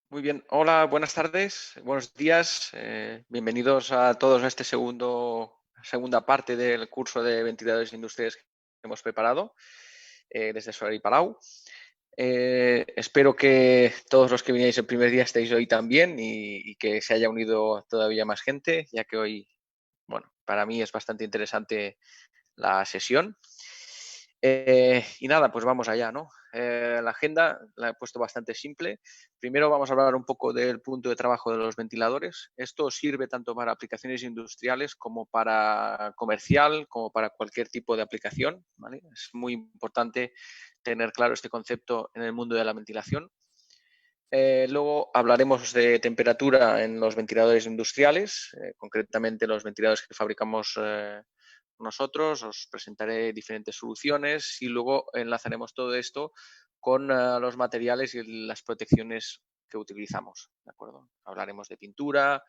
Muy bien, hola, buenas tardes, buenos días, bienvenidos a todos a este segunda parte del curso de ventiladores industriales que hemos preparado desde Solar y Palau. Espero que todos los que vinierais el primer día estéis hoy también y que se haya unido todavía más gente, ya que hoy, bueno, para mí es bastante interesante la sesión. Y nada, pues vamos allá, ¿no? La agenda la he puesto bastante simple. Primero vamos a hablar un poco del punto de trabajo de los ventiladores. Esto sirve tanto para aplicaciones industriales como para comercial, como para cualquier tipo de aplicación, ¿vale? Es muy importante tener claro este concepto en el mundo de la ventilación. Luego hablaremos de temperatura en los ventiladores industriales, concretamente los ventiladores que fabricamos nosotros. Os presentaré diferentes soluciones y luego enlazaremos todo esto con los materiales y las protecciones que utilizamos. ¿De acuerdo? Hablaremos de pintura,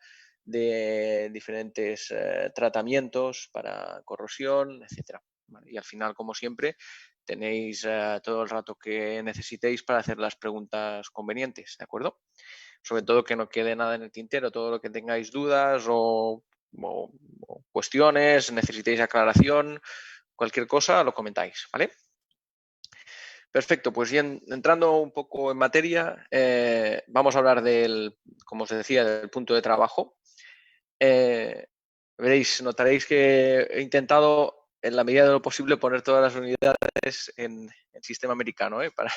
de diferentes tratamientos para corrosión, etcétera. ¿Vale? Y al final, como siempre, tenéis todo el rato que necesitéis para hacer las preguntas convenientes, ¿de acuerdo? Sobre todo que no quede nada en el tintero, todo lo que tengáis dudas o cuestiones, necesitéis aclaración, cualquier cosa, lo comentáis, ¿vale? Perfecto, pues bien, entrando un poco en materia, vamos a hablar como os decía, del punto de trabajo. Eh, notaréis que he intentado, en la medida de lo posible, poner todas las unidades en sistema americano, para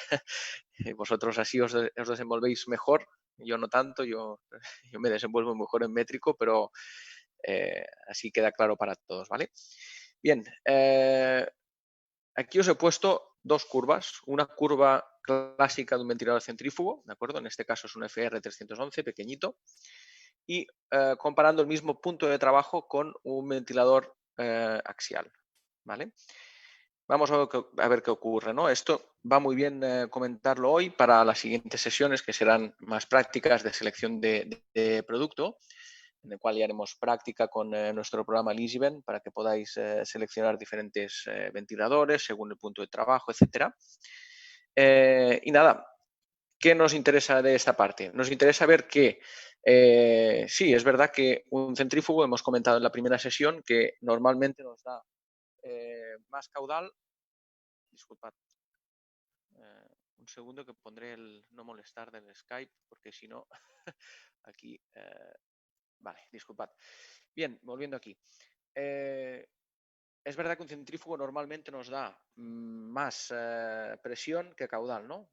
vosotros así os desenvolvéis mejor. Yo no tanto, yo me desenvuelvo mejor en métrico, pero así queda claro para todos, ¿vale? Bien, aquí os he puesto dos curvas. Una curva clásica de un ventilador centrífugo, ¿de acuerdo? En este caso es un FR311, pequeñito, y comparando el mismo punto de trabajo con un ventilador axial, ¿vale? Vamos a ver qué ocurre, ¿no? Esto va muy bien comentarlo hoy para las siguientes sesiones, que serán más prácticas de selección de producto, en el cual ya haremos práctica con nuestro programa Ligiven para que podáis seleccionar diferentes ventiladores según el punto de trabajo, etcétera. Y nada, ¿qué nos interesa de esta parte? Nos interesa ver que sí, es verdad que un centrífugo, hemos comentado en la primera sesión, que normalmente nos da más caudal. Disculpad, un segundo que pondré el no molestar del Skype, porque si no, aquí, vale, disculpad. Bien, volviendo aquí. Es verdad que un centrífugo normalmente nos da más presión que caudal, ¿no?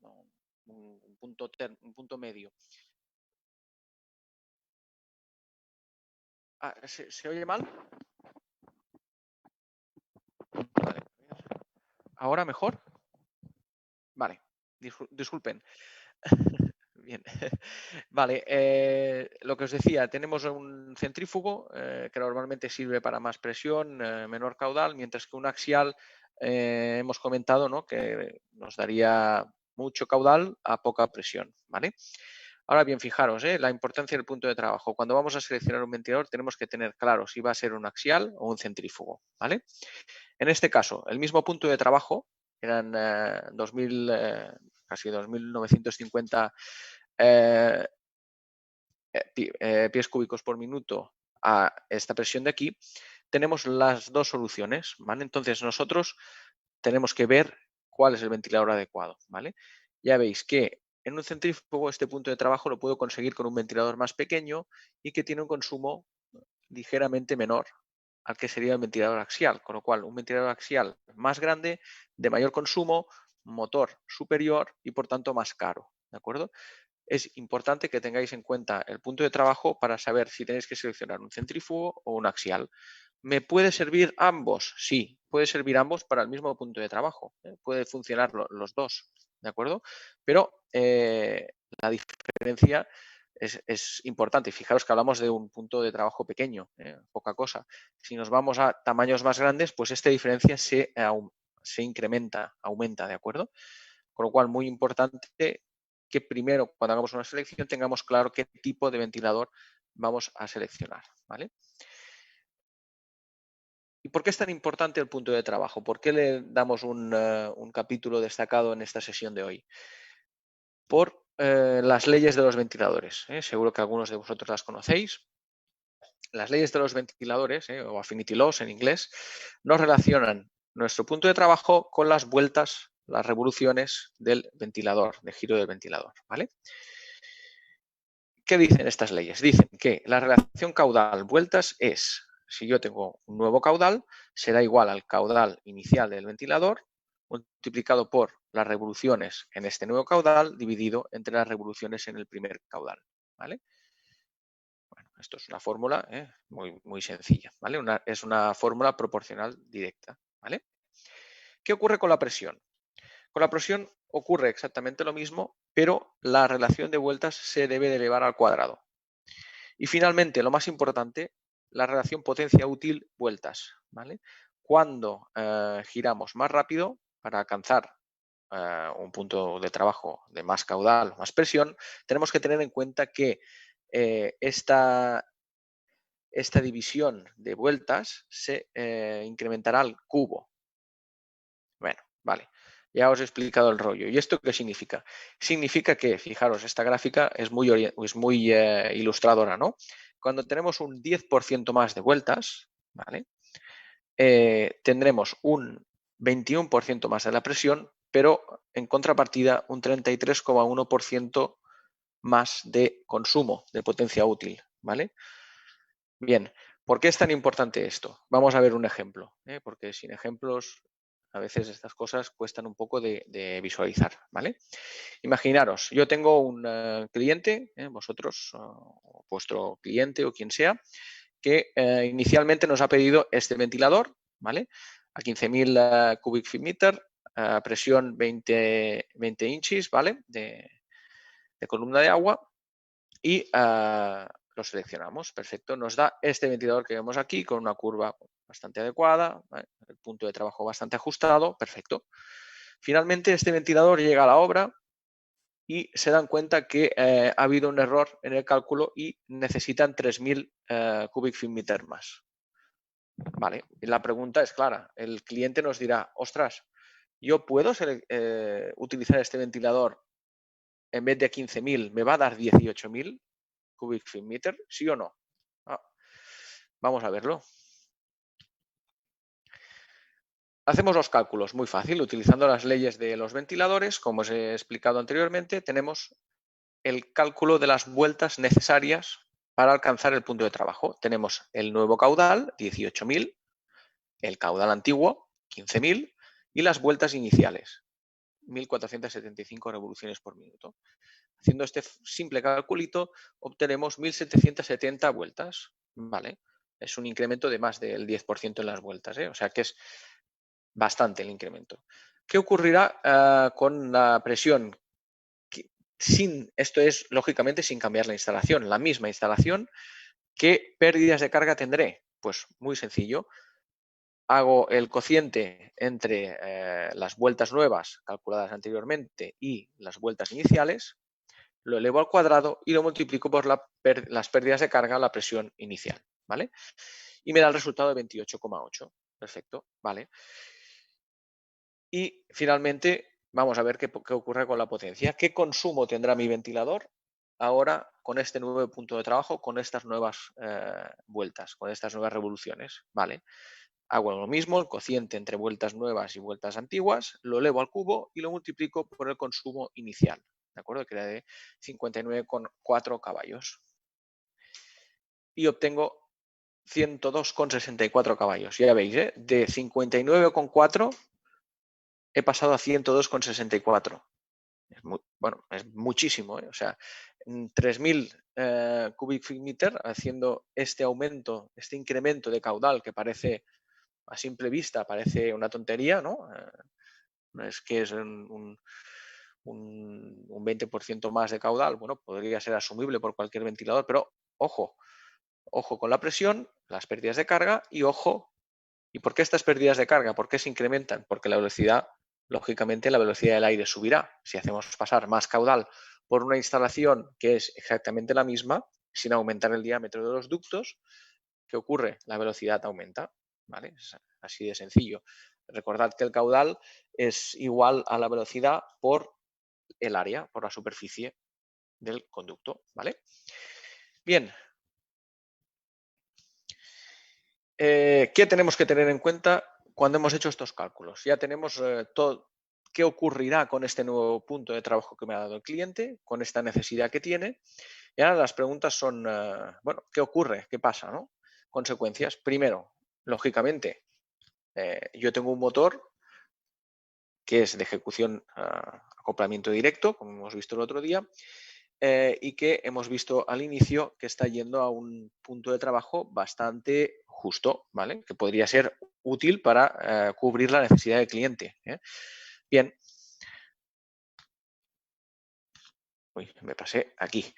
Un punto medio. Ah, ¿se oye mal? Vale. ¿Ahora mejor? Vale, disculpen. Bien, vale. Lo que os decía, tenemos un centrífugo que normalmente sirve para más presión, menor caudal, mientras que un axial hemos comentado, ¿no?, que nos daría mucho caudal a poca presión, ¿vale? Ahora bien, fijaros, la importancia del punto de trabajo. Cuando vamos a seleccionar un ventilador tenemos que tener claro si va a ser un axial o un centrífugo, ¿vale? En este caso, el mismo punto de trabajo, eran 2000, casi 2.950 eh, pies cúbicos por minuto a esta presión de aquí, tenemos las dos soluciones, ¿vale? Entonces nosotros tenemos que ver cuál es el ventilador adecuado, ¿vale? Ya veis que en un centrífugo este punto de trabajo lo puedo conseguir con un ventilador más pequeño y que tiene un consumo ligeramente menor al que sería el ventilador axial, con lo cual un ventilador axial más grande, de mayor consumo, motor superior y por tanto más caro, ¿de acuerdo? Es importante que tengáis en cuenta el punto de trabajo para saber si tenéis que seleccionar un centrífugo o un axial. ¿Me puede servir ambos? Sí, puede servir ambos para el mismo punto de trabajo. Puede funcionar los dos, ¿de acuerdo? Pero la diferencia es importante. Fijaros que hablamos de un punto de trabajo pequeño, poca cosa. Si nos vamos a tamaños más grandes, pues esta diferencia se incrementa, aumenta, ¿de acuerdo? Con lo cual, muy importante que primero, cuando hagamos una selección, tengamos claro qué tipo de ventilador vamos a seleccionar, ¿vale? ¿Y por qué es tan importante el punto de trabajo? ¿Por qué le damos un capítulo destacado en esta sesión de hoy? las leyes de los ventiladores. Seguro que algunos de vosotros las conocéis. Las leyes de los ventiladores, o affinity laws en inglés, nos relacionan nuestro punto de trabajo con las vueltas, las revoluciones del ventilador, de giro del ventilador, ¿vale? ¿Qué dicen estas leyes? Dicen que la relación caudal-vueltas es, si yo tengo un nuevo caudal, será igual al caudal inicial del ventilador multiplicado por las revoluciones en este nuevo caudal dividido entre las revoluciones en el primer caudal, ¿vale? Bueno, esto es una fórmula muy sencilla, ¿vale? Es una fórmula proporcional directa, ¿vale? ¿Qué ocurre con la presión? Con la presión ocurre exactamente lo mismo, pero la relación de vueltas se debe de elevar al cuadrado. Y finalmente, lo más importante, la relación potencia útil vueltas, ¿vale? Cuando giramos más rápido para alcanzar un punto de trabajo de más caudal, más presión, tenemos que tener en cuenta que esta división de vueltas se incrementará al cubo. Bueno, vale. Ya os he explicado el rollo. ¿Y esto qué significa? Significa que, fijaros, esta gráfica es muy ilustradora, ¿no? Cuando tenemos un 10% más de vueltas, ¿vale? Tendremos un 21% más de la presión, pero en contrapartida un 33,1% más de consumo de potencia útil, ¿vale? Bien, ¿por qué es tan importante esto? Vamos a ver un ejemplo, porque sin ejemplos a veces estas cosas cuestan un poco de visualizar, ¿vale? Imaginaros, yo tengo un cliente, vosotros, o vuestro cliente o quien sea, que inicialmente nos ha pedido este ventilador, ¿vale? A 15.000 cubic feet meter, a presión 20 inches, ¿vale? De columna de agua y lo seleccionamos. Perfecto. Nos da este ventilador que vemos aquí con una curva bastante adecuada, ¿vale? El punto de trabajo bastante ajustado. Perfecto. Finalmente, este ventilador llega a la obra y se dan cuenta que ha habido un error en el cálculo y necesitan 3.000 cubic feet meter más. Vale. Y la pregunta es clara. El cliente nos dirá, ostras, ¿yo puedo utilizar este ventilador en vez de 15.000? ¿Me va a dar 18.000 cubic feet meter? ¿Sí o no? Vamos a verlo. Hacemos los cálculos muy fácil, utilizando las leyes de los ventiladores. Como os he explicado anteriormente, tenemos el cálculo de las vueltas necesarias para alcanzar el punto de trabajo. Tenemos el nuevo caudal, 18.000, el caudal antiguo, 15.000, y las vueltas iniciales, 1.475 revoluciones por minuto. Haciendo este simple calculito, obtenemos 1.770 vueltas. ¿Vale? Es un incremento de más del 10% en las vueltas, o sea que es bastante el incremento. ¿Qué ocurrirá con la presión? Esto es, lógicamente, sin cambiar la instalación. La misma instalación, ¿qué pérdidas de carga tendré? Pues muy sencillo. Hago el cociente entre las vueltas nuevas calculadas anteriormente y las vueltas iniciales, lo elevo al cuadrado y lo multiplico por las pérdidas de carga, la presión inicial, ¿vale? Y me da el resultado de 28,8. Perfecto, ¿vale? Y finalmente vamos a ver qué ocurre con la potencia. ¿Qué consumo tendrá mi ventilador ahora con este nuevo punto de trabajo, con estas nuevas vueltas, con estas nuevas revoluciones? ¿Vale? Hago lo mismo, el cociente entre vueltas nuevas y vueltas antiguas, lo elevo al cubo y lo multiplico por el consumo inicial, ¿de acuerdo? Que era de 59,4 caballos. Y obtengo 102,64 caballos. Ya veis, de 59,4 he pasado a 102,64. Bueno, es muchísimo, o sea, 3.000 cubic feet meter haciendo este aumento, este incremento de caudal que parece, a simple vista, parece una tontería, ¿no? Es que es un 20% más de caudal, bueno, podría ser asumible por cualquier ventilador, pero ojo con la presión, las pérdidas de carga y ojo. ¿Y por qué estas pérdidas de carga? ¿Por qué se incrementan? Porque la velocidad, lógicamente, la velocidad del aire subirá. Si hacemos pasar más caudal por una instalación que es exactamente la misma, sin aumentar el diámetro de los ductos, ¿qué ocurre? La velocidad aumenta, ¿vale? Es así de sencillo. Recordad que el caudal es igual a la velocidad por el área, por la superficie. del conducto, ¿vale? Bien. ¿Qué tenemos que tener en cuenta cuando hemos hecho estos cálculos? Ya tenemos todo qué ocurrirá con este nuevo punto de trabajo que me ha dado el cliente, con esta necesidad que tiene. Y ahora las preguntas son, bueno, ¿qué ocurre? ¿Qué pasa? ¿No? Consecuencias. Primero, lógicamente, yo tengo un motor que es de ejecución acoplamiento directo, como hemos visto el otro día, y que hemos visto al inicio que está yendo a un punto de trabajo bastante justo, ¿vale? Que podría ser útil para cubrir la necesidad del cliente. Bien. Uy, me pasé aquí.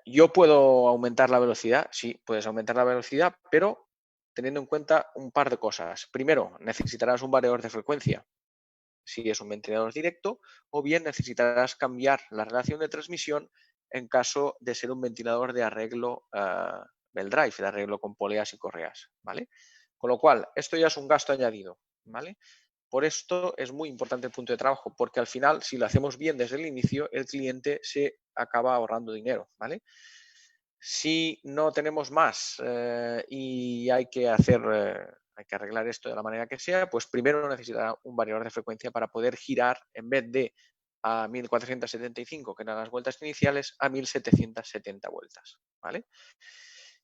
¿Yo puedo aumentar la velocidad? Sí, puedes aumentar la velocidad, pero teniendo en cuenta un par de cosas. Primero, necesitarás un variador de frecuencia si es un ventilador directo, o bien necesitarás cambiar la relación de transmisión en caso de ser un ventilador de arreglo belt drive, de arreglo con poleas y correas, ¿vale? Con lo cual, esto ya es un gasto añadido, ¿vale? Por esto es muy importante el punto de trabajo, porque al final, si lo hacemos bien desde el inicio, el cliente se acaba ahorrando dinero, ¿vale? Si no tenemos más y hay que arreglar esto de la manera que sea, pues primero necesitará un variador de frecuencia para poder girar en vez de a 1475, que eran las vueltas iniciales, a 1770 vueltas, ¿vale?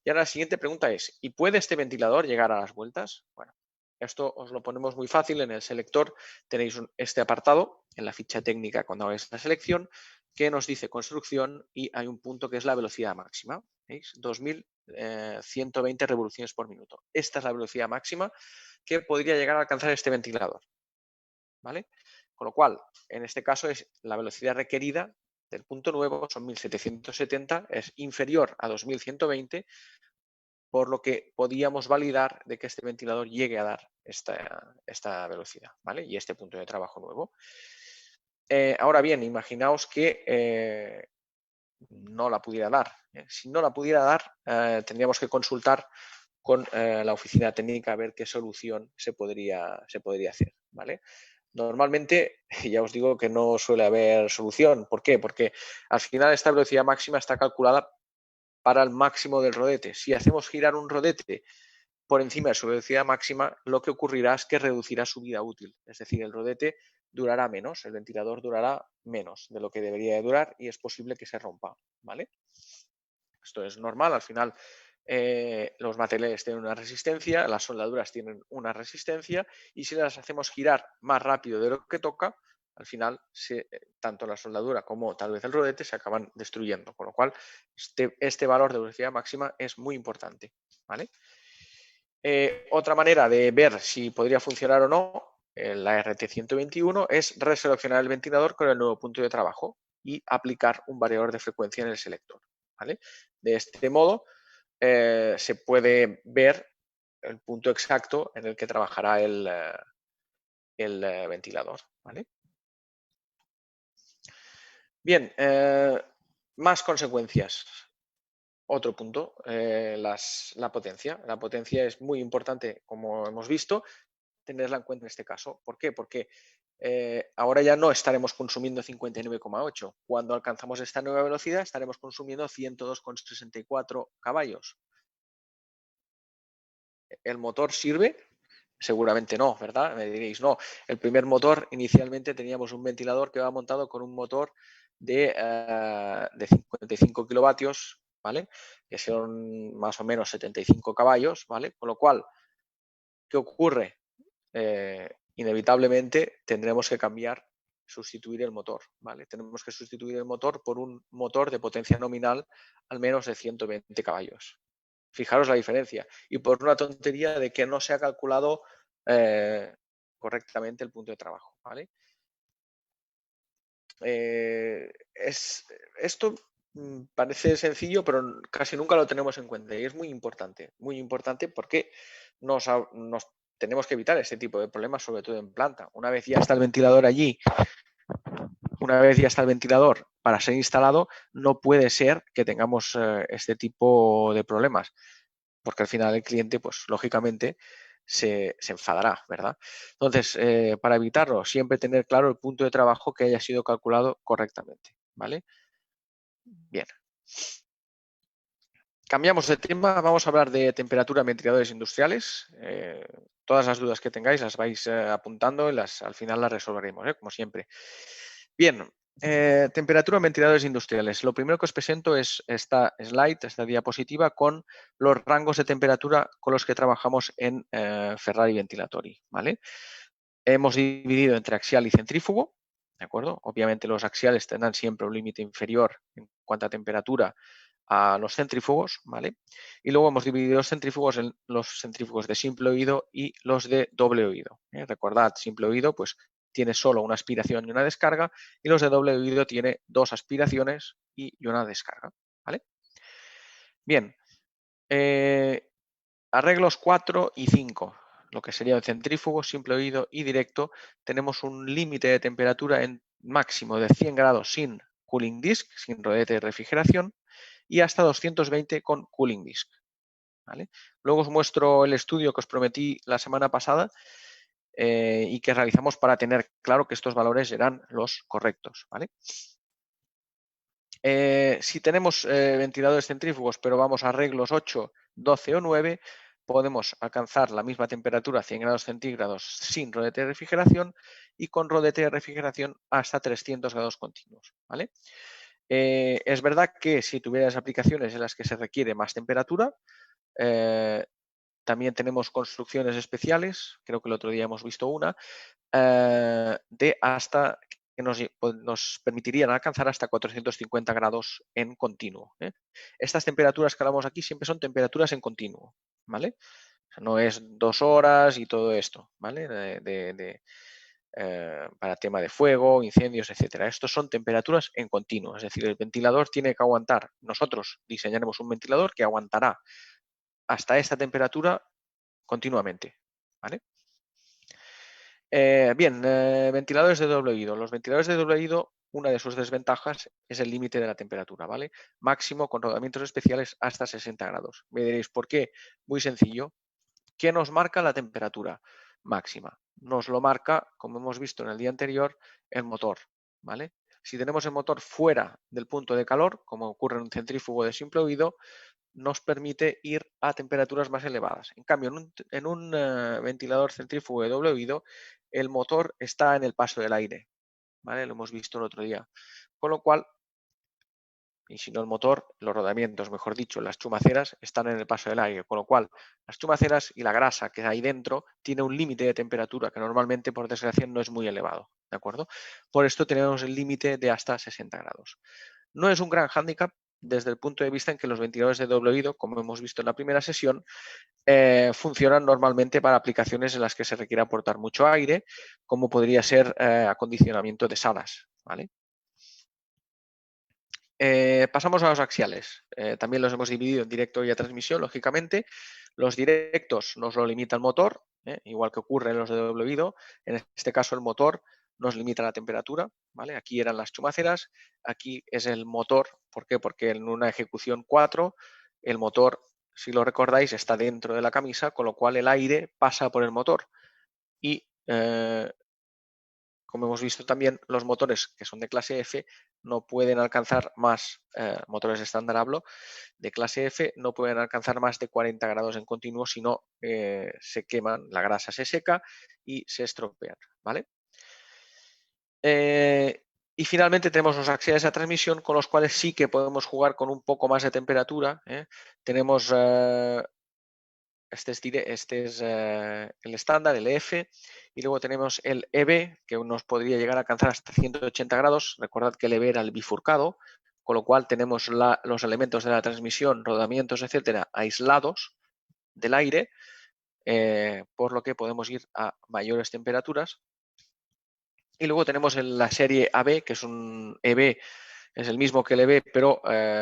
Y ahora la siguiente pregunta es, ¿y puede este ventilador llegar a las vueltas? Bueno, esto os lo ponemos muy fácil. En el selector tenéis este apartado en la ficha técnica cuando hagáis la selección que nos dice construcción y hay un punto que es la velocidad máxima. ¿Veis? 2120 revoluciones por minuto. Esta es la velocidad máxima que podría llegar a alcanzar este ventilador, ¿vale? Con lo cual, en este caso es la velocidad requerida del punto nuevo, son 1770, es inferior a 2120, por lo que podíamos validar de que este ventilador llegue a dar esta velocidad, ¿vale? Y este punto de trabajo nuevo. Ahora bien, imaginaos que no la pudiera dar. Si no la pudiera dar, tendríamos que consultar con la oficina técnica a ver qué solución se podría hacer, ¿vale? Normalmente, ya os digo que no suele haber solución. ¿Por qué? Porque al final esta velocidad máxima está calculada para el máximo del rodete. Si hacemos girar un rodete por encima de su velocidad máxima, lo que ocurrirá es que reducirá su vida útil. Es decir, el rodete durará menos, el ventilador durará menos de lo que debería de durar y es posible que se rompa, ¿vale? Esto es normal, al final los materiales tienen una resistencia, las soldaduras tienen una resistencia y si las hacemos girar más rápido de lo que toca, al final tanto la soldadura como tal vez el rodete se acaban destruyendo, con lo cual este valor de velocidad máxima es muy importante, ¿vale? Otra manera de ver si podría funcionar o no la RT121 es reseleccionar el ventilador con el nuevo punto de trabajo y aplicar un variador de frecuencia en el selector, ¿vale? De este modo se puede ver el punto exacto en el que trabajará el ventilador, ¿vale? Bien, más consecuencias. Otro punto, la potencia. La potencia es muy importante, como hemos visto, tenerla en cuenta en este caso. ¿Por qué? Porque ahora ya no estaremos consumiendo 59,8. Cuando alcanzamos esta nueva velocidad estaremos consumiendo 102,64 caballos. ¿El motor sirve? Seguramente no, ¿verdad? Me diréis, no. El primer motor, inicialmente teníamos un ventilador que va montado con un motor de 55 kilovatios, ¿vale? Que son más o menos 75 caballos, ¿vale? Con lo cual, ¿qué ocurre? Inevitablemente tendremos que sustituir el motor, ¿vale? Tenemos que sustituir el motor por un motor de potencia nominal al menos de 120 caballos. Fijaros la diferencia. Y por una tontería de que no se ha calculado correctamente el punto de trabajo, ¿vale? Esto parece sencillo, pero casi nunca lo tenemos en cuenta y es muy importante porque nos tenemos que evitar este tipo de problemas, sobre todo en planta. Una vez ya está el ventilador allí, una vez ya está el ventilador para ser instalado, no puede ser que tengamos este tipo de problemas, porque al final el cliente, pues lógicamente, se enfadará, ¿verdad? Entonces, para evitarlo, siempre tener claro el punto de trabajo que haya sido calculado correctamente, ¿vale? Bien. Cambiamos de tema, vamos a hablar de temperatura en ventiladores industriales. Todas las dudas que tengáis las vais apuntando y al final las resolveremos, como siempre. Bien, temperatura en ventiladores industriales. Lo primero que os presento es esta slide, esta diapositiva con los rangos de temperatura con los que trabajamos en Ferrari Ventilatori, ¿vale? Hemos dividido entre axial y centrífugo, ¿de acuerdo? Obviamente los axiales tendrán siempre un límite inferior en cuanto a temperatura a los centrífugos, ¿vale? Y luego hemos dividido los centrífugos en los centrífugos de simple oído y los de doble oído. Recordad, simple oído pues tiene solo una aspiración y una descarga, y los de doble oído tiene dos aspiraciones y una descarga, ¿vale? Bien, arreglos 4 y 5, lo que sería el centrífugo, simple oído y directo, tenemos un límite de temperatura en máximo de 100 grados sin cooling disk, sin rodete de refrigeración, y hasta 220 con cooling disk, ¿vale? Luego os muestro el estudio que os prometí la semana pasada y que realizamos para tener claro que estos valores eran los correctos, ¿vale? Si tenemos ventiladores centrífugos, pero vamos a arreglos 8, 12 o 9, podemos alcanzar la misma temperatura, 100 grados centígrados, sin rodete de refrigeración y con rodete de refrigeración hasta 300 grados continuos, ¿vale? Es verdad que si tuvieras aplicaciones en las que se requiere más temperatura, también tenemos construcciones especiales, creo que el otro día hemos visto una, de hasta que nos permitirían alcanzar hasta 450 grados en continuo. Estas temperaturas que hablamos aquí siempre son temperaturas en continuo, ¿vale? O sea, no es 2 horas y todo esto, ¿vale? Para tema de fuego, incendios, etcétera. Estos son temperaturas en continuo, es decir, el ventilador tiene que aguantar. Nosotros diseñaremos un ventilador que aguantará hasta esta temperatura continuamente, ¿vale? Bien, ventiladores de doble oído. Los ventiladores de doble oído, una de sus desventajas es el límite de la temperatura, ¿vale? Máximo con rodamientos especiales hasta 60 grados. Me diréis, ¿por qué? Muy sencillo. ¿Qué nos marca la temperatura máxima? Nos lo marca, como hemos visto en el día anterior, el motor, ¿vale? Si tenemos el motor fuera del punto de calor, como ocurre en un centrífugo de simple oído, nos permite ir a temperaturas más elevadas. En cambio, en un ventilador centrífugo de doble oído, el motor está en el paso del aire, ¿vale? Lo hemos visto el otro día. Con lo cual, y si no el motor, los rodamientos, mejor dicho, las chumaceras están en el paso del aire, con lo cual las chumaceras y la grasa que hay dentro tiene un límite de temperatura que normalmente, por desgracia, no es muy elevado, ¿de acuerdo? Por esto tenemos el límite de hasta 60 grados. No es un gran hándicap desde el punto de vista en que los ventiladores de doble oído, como hemos visto en la primera sesión, funcionan normalmente para aplicaciones en las que se requiere aportar mucho aire, como podría ser acondicionamiento de salas, ¿vale? Pasamos a los axiales. También los hemos dividido en directo y a transmisión, lógicamente. Los directos nos lo limita el motor, igual que ocurre en los de doble oído. En este caso el motor nos limita la temperatura, ¿vale? Aquí eran las chumaceras, aquí es el motor. ¿Por qué? Porque en una ejecución 4 el motor, si lo recordáis, está dentro de la camisa, con lo cual el aire pasa por el motor y como hemos visto también, los motores que son de clase F no pueden alcanzar más, motores estándar hablo, de clase F no pueden alcanzar más de 40 grados en continuo, si no se queman, la grasa se seca y se estropean, ¿vale? Y finalmente tenemos los axiales de transmisión con los cuales sí que podemos jugar con un poco más de temperatura. Tenemos este es el estándar, el EF, y luego tenemos el EB, que nos podría llegar a alcanzar hasta 180 grados. Recordad que el EB era el bifurcado, con lo cual tenemos los elementos de la transmisión, rodamientos, etcétera, aislados del aire, por lo que podemos ir a mayores temperaturas. Y luego tenemos la serie AB, que es un EB, es el mismo que el EB, pero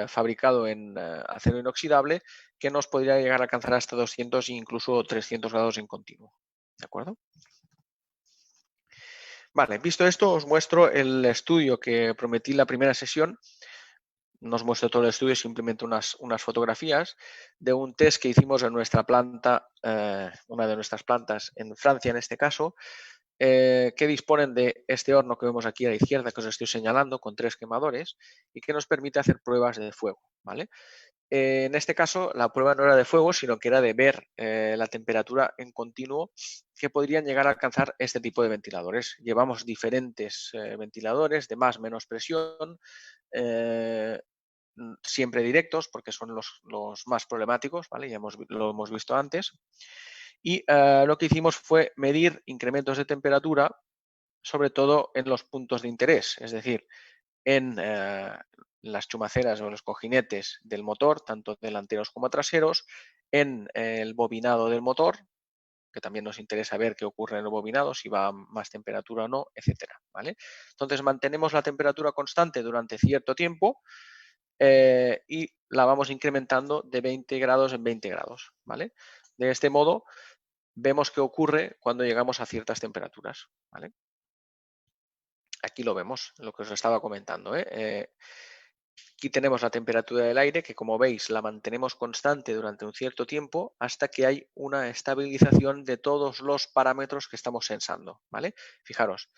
fabricado en acero inoxidable, que nos podría llegar a alcanzar hasta 200 e incluso 300 grados en continuo. ¿De acuerdo? Vale, visto esto, os muestro el estudio que prometí en la primera sesión. No os muestro todo el estudio, simplemente unas fotografías de un test que hicimos en nuestra planta, una de nuestras plantas en Francia en este caso, que disponen de este horno que vemos aquí a la izquierda, que os estoy señalando, con 3 quemadores y que nos permite hacer pruebas de fuego, ¿vale? En este caso, la prueba no era de fuego, sino que era de ver la temperatura en continuo que podrían llegar a alcanzar este tipo de ventiladores. Llevamos diferentes ventiladores de más o menos presión, siempre directos, porque son los más problemáticos, ¿vale? Lo hemos visto antes. Y lo que hicimos fue medir incrementos de temperatura, sobre todo en los puntos de interés, es decir, en las chumaceras o los cojinetes del motor, tanto delanteros como traseros, en el bobinado del motor, que también nos interesa ver qué ocurre en el bobinado, si va a más temperatura o no, etcétera, ¿vale? Entonces mantenemos la temperatura constante durante cierto tiempo y la vamos incrementando de 20 grados en 20 grados, ¿vale? De este modo vemos qué ocurre cuando llegamos a ciertas temperaturas, ¿vale? Aquí lo vemos, lo que os estaba comentando, aquí tenemos la temperatura del aire que, como veis, la mantenemos constante durante un cierto tiempo hasta que hay una estabilización de todos los parámetros que estamos sensando, ¿vale? Fijaros,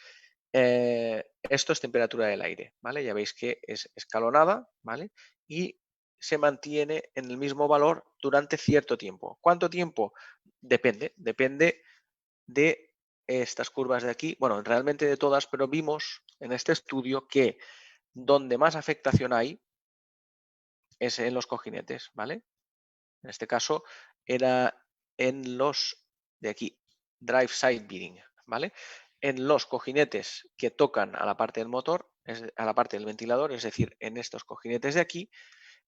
esto es temperatura del aire, ¿vale? Ya veis que es escalonada, ¿vale? Y se mantiene en el mismo valor durante cierto tiempo. ¿Cuánto tiempo? Depende de estas curvas de aquí, bueno, realmente de todas, pero vimos en este estudio que donde más afectación hay es en los cojinetes, ¿vale? En este caso era en los de aquí, drive side bearing, ¿vale? En los cojinetes que tocan a la parte del motor, a la parte del ventilador, es decir, en estos cojinetes de aquí,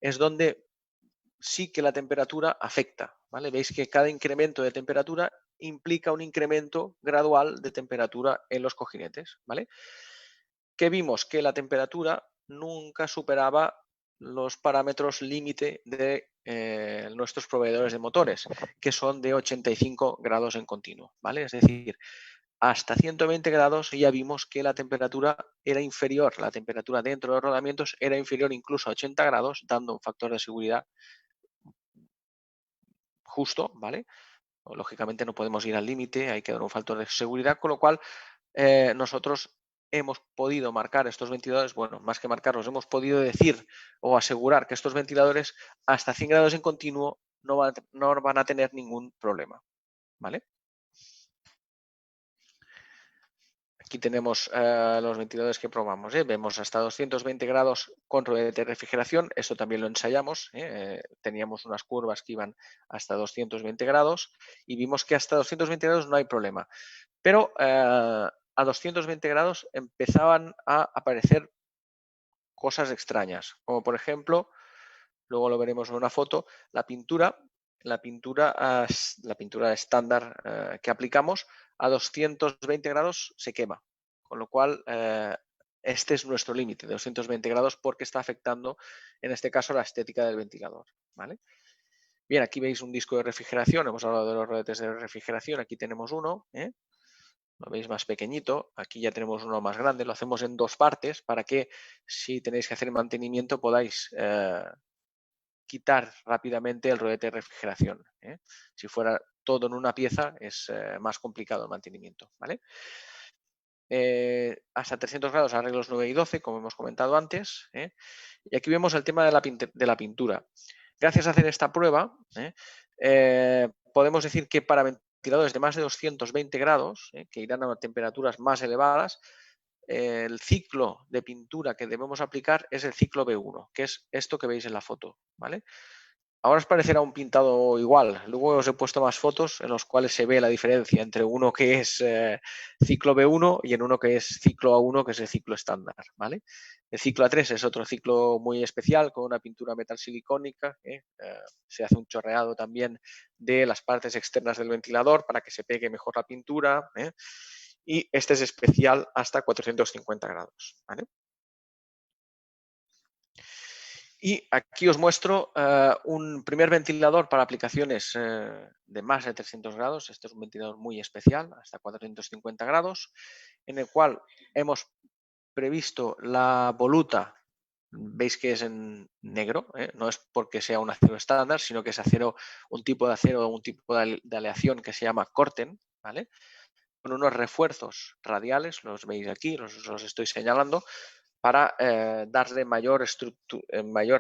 es donde sí que la temperatura afecta, ¿vale? Veis que cada incremento de temperatura implica un incremento gradual de temperatura en los cojinetes, ¿vale? Que vimos que la temperatura nunca superaba los parámetros límite de nuestros proveedores de motores, que son de 85 grados en continuo, ¿vale? Es decir, hasta 120 grados ya vimos que la temperatura era inferior, la temperatura dentro de los rodamientos era inferior incluso a 80 grados, dando un factor de seguridad justo, ¿vale? Lógicamente no podemos ir al límite, hay que dar un factor de seguridad, con lo cual nosotros hemos podido marcar estos ventiladores, bueno, más que marcarlos, hemos podido decir o asegurar que estos ventiladores hasta 100 grados en continuo no van a tener ningún problema, ¿vale? Aquí tenemos los ventiladores que probamos. Vemos hasta 220 grados con rodete de refrigeración. Esto también lo ensayamos. Teníamos unas curvas que iban hasta 220 grados y vimos que hasta 220 grados no hay problema. Pero a 220 grados empezaban a aparecer cosas extrañas, como por ejemplo, luego lo veremos en una foto, la pintura estándar que aplicamos a 220 grados se quema, con lo cual este es nuestro límite de 220 grados porque está afectando, en este caso, la estética del ventilador, ¿vale? Bien, aquí veis un disco de refrigeración, hemos hablado de los rodetes de refrigeración, aquí tenemos uno, lo veis más pequeñito, aquí ya tenemos uno más grande, lo hacemos en dos partes para que si tenéis que hacer mantenimiento podáis quitar rápidamente el rodete de refrigeración. Si fuera todo en una pieza es más complicado el mantenimiento, ¿vale? Hasta 300 grados arreglos 9 y 12, como hemos comentado antes. Y aquí vemos el tema de la pintura. Gracias a hacer esta prueba, podemos decir que para ventiladores de más de 220 grados, que irán a temperaturas más elevadas, el ciclo de pintura que debemos aplicar es el ciclo B1, que es esto que veis en la foto, ¿vale? Ahora os parecerá un pintado igual. Luego os he puesto más fotos en los cuales se ve la diferencia entre uno que es ciclo B1 y en uno que es ciclo A1, que es el ciclo estándar, ¿vale? El ciclo A3 es otro ciclo muy especial con una pintura metal silicónica. Se hace un chorreado también de las partes externas del ventilador para que se pegue mejor la pintura. Y este es especial hasta 450 grados, ¿vale? Y aquí os muestro un primer ventilador para aplicaciones de más de 300 grados. Este es un ventilador muy especial, hasta 450 grados, en el cual hemos previsto la voluta. Veis que es en negro, no es porque sea un acero estándar, sino que es acero, un tipo de acero, un tipo de aleación que se llama Corten, ¿vale? unos refuerzos radiales, los veis aquí, los estoy señalando, para darle mayor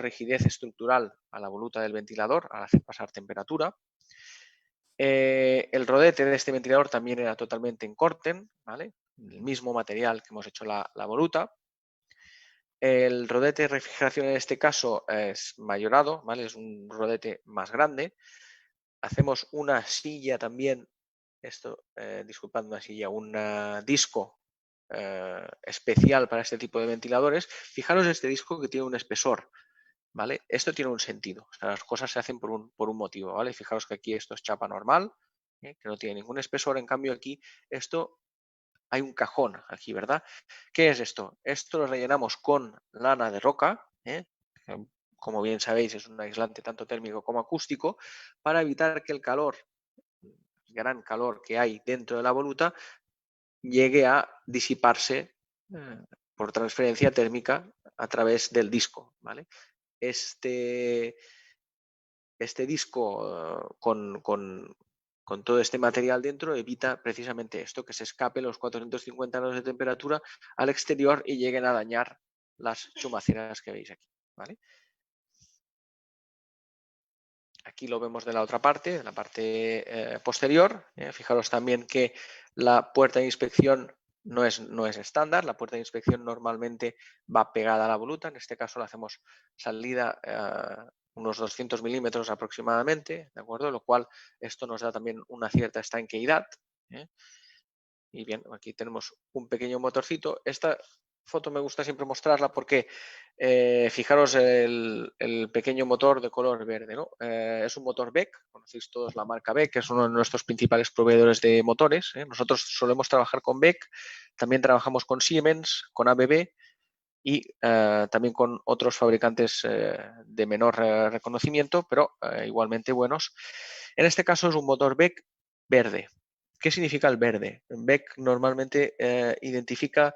rigidez estructural a la voluta del ventilador al hacer pasar temperatura. El rodete de este ventilador también era totalmente en Corten, ¿vale? El mismo material que hemos hecho la voluta. El rodete de refrigeración en este caso es mayorado, ¿vale? Es un rodete más grande. Hacemos una silla también, disculpad, una silla, un disco especial para este tipo de ventiladores. Fijaros este disco que tiene un espesor, ¿vale? Esto tiene un sentido, o sea, las cosas se hacen por un motivo, ¿vale? Fijaros que aquí esto es chapa normal, que no tiene ningún espesor, en cambio aquí esto hay un cajón aquí, ¿verdad? ¿Qué es esto? Esto lo rellenamos con lana de roca, como bien sabéis es un aislante tanto térmico como acústico, para evitar que el calor, el gran calor que hay dentro de la voluta, llegue a disiparse por transferencia térmica a través del disco, ¿vale? Este disco con todo este material dentro evita precisamente esto, que se escape los 450 grados de temperatura al exterior y lleguen a dañar las chumaceras que veis aquí, ¿vale? Aquí lo vemos de la otra parte, de la parte posterior. Fijaros también que la puerta de inspección no es estándar. La puerta de inspección normalmente va pegada a la voluta. En este caso la hacemos salida unos 200 milímetros aproximadamente, ¿de acuerdo? Lo cual esto nos da también una cierta estanqueidad. Y bien, aquí tenemos un pequeño motorcito. Esta foto me gusta siempre mostrarla porque fijaros el pequeño motor de color verde, ¿no? Es un motor Beck, conocéis todos la marca Beck, que es uno de nuestros principales proveedores de motores. Nosotros solemos trabajar con Beck, también trabajamos con Siemens, con ABB y también con otros fabricantes de menor reconocimiento, pero igualmente buenos. En este caso es un motor Beck verde. ¿Qué significa el verde? Beck normalmente identifica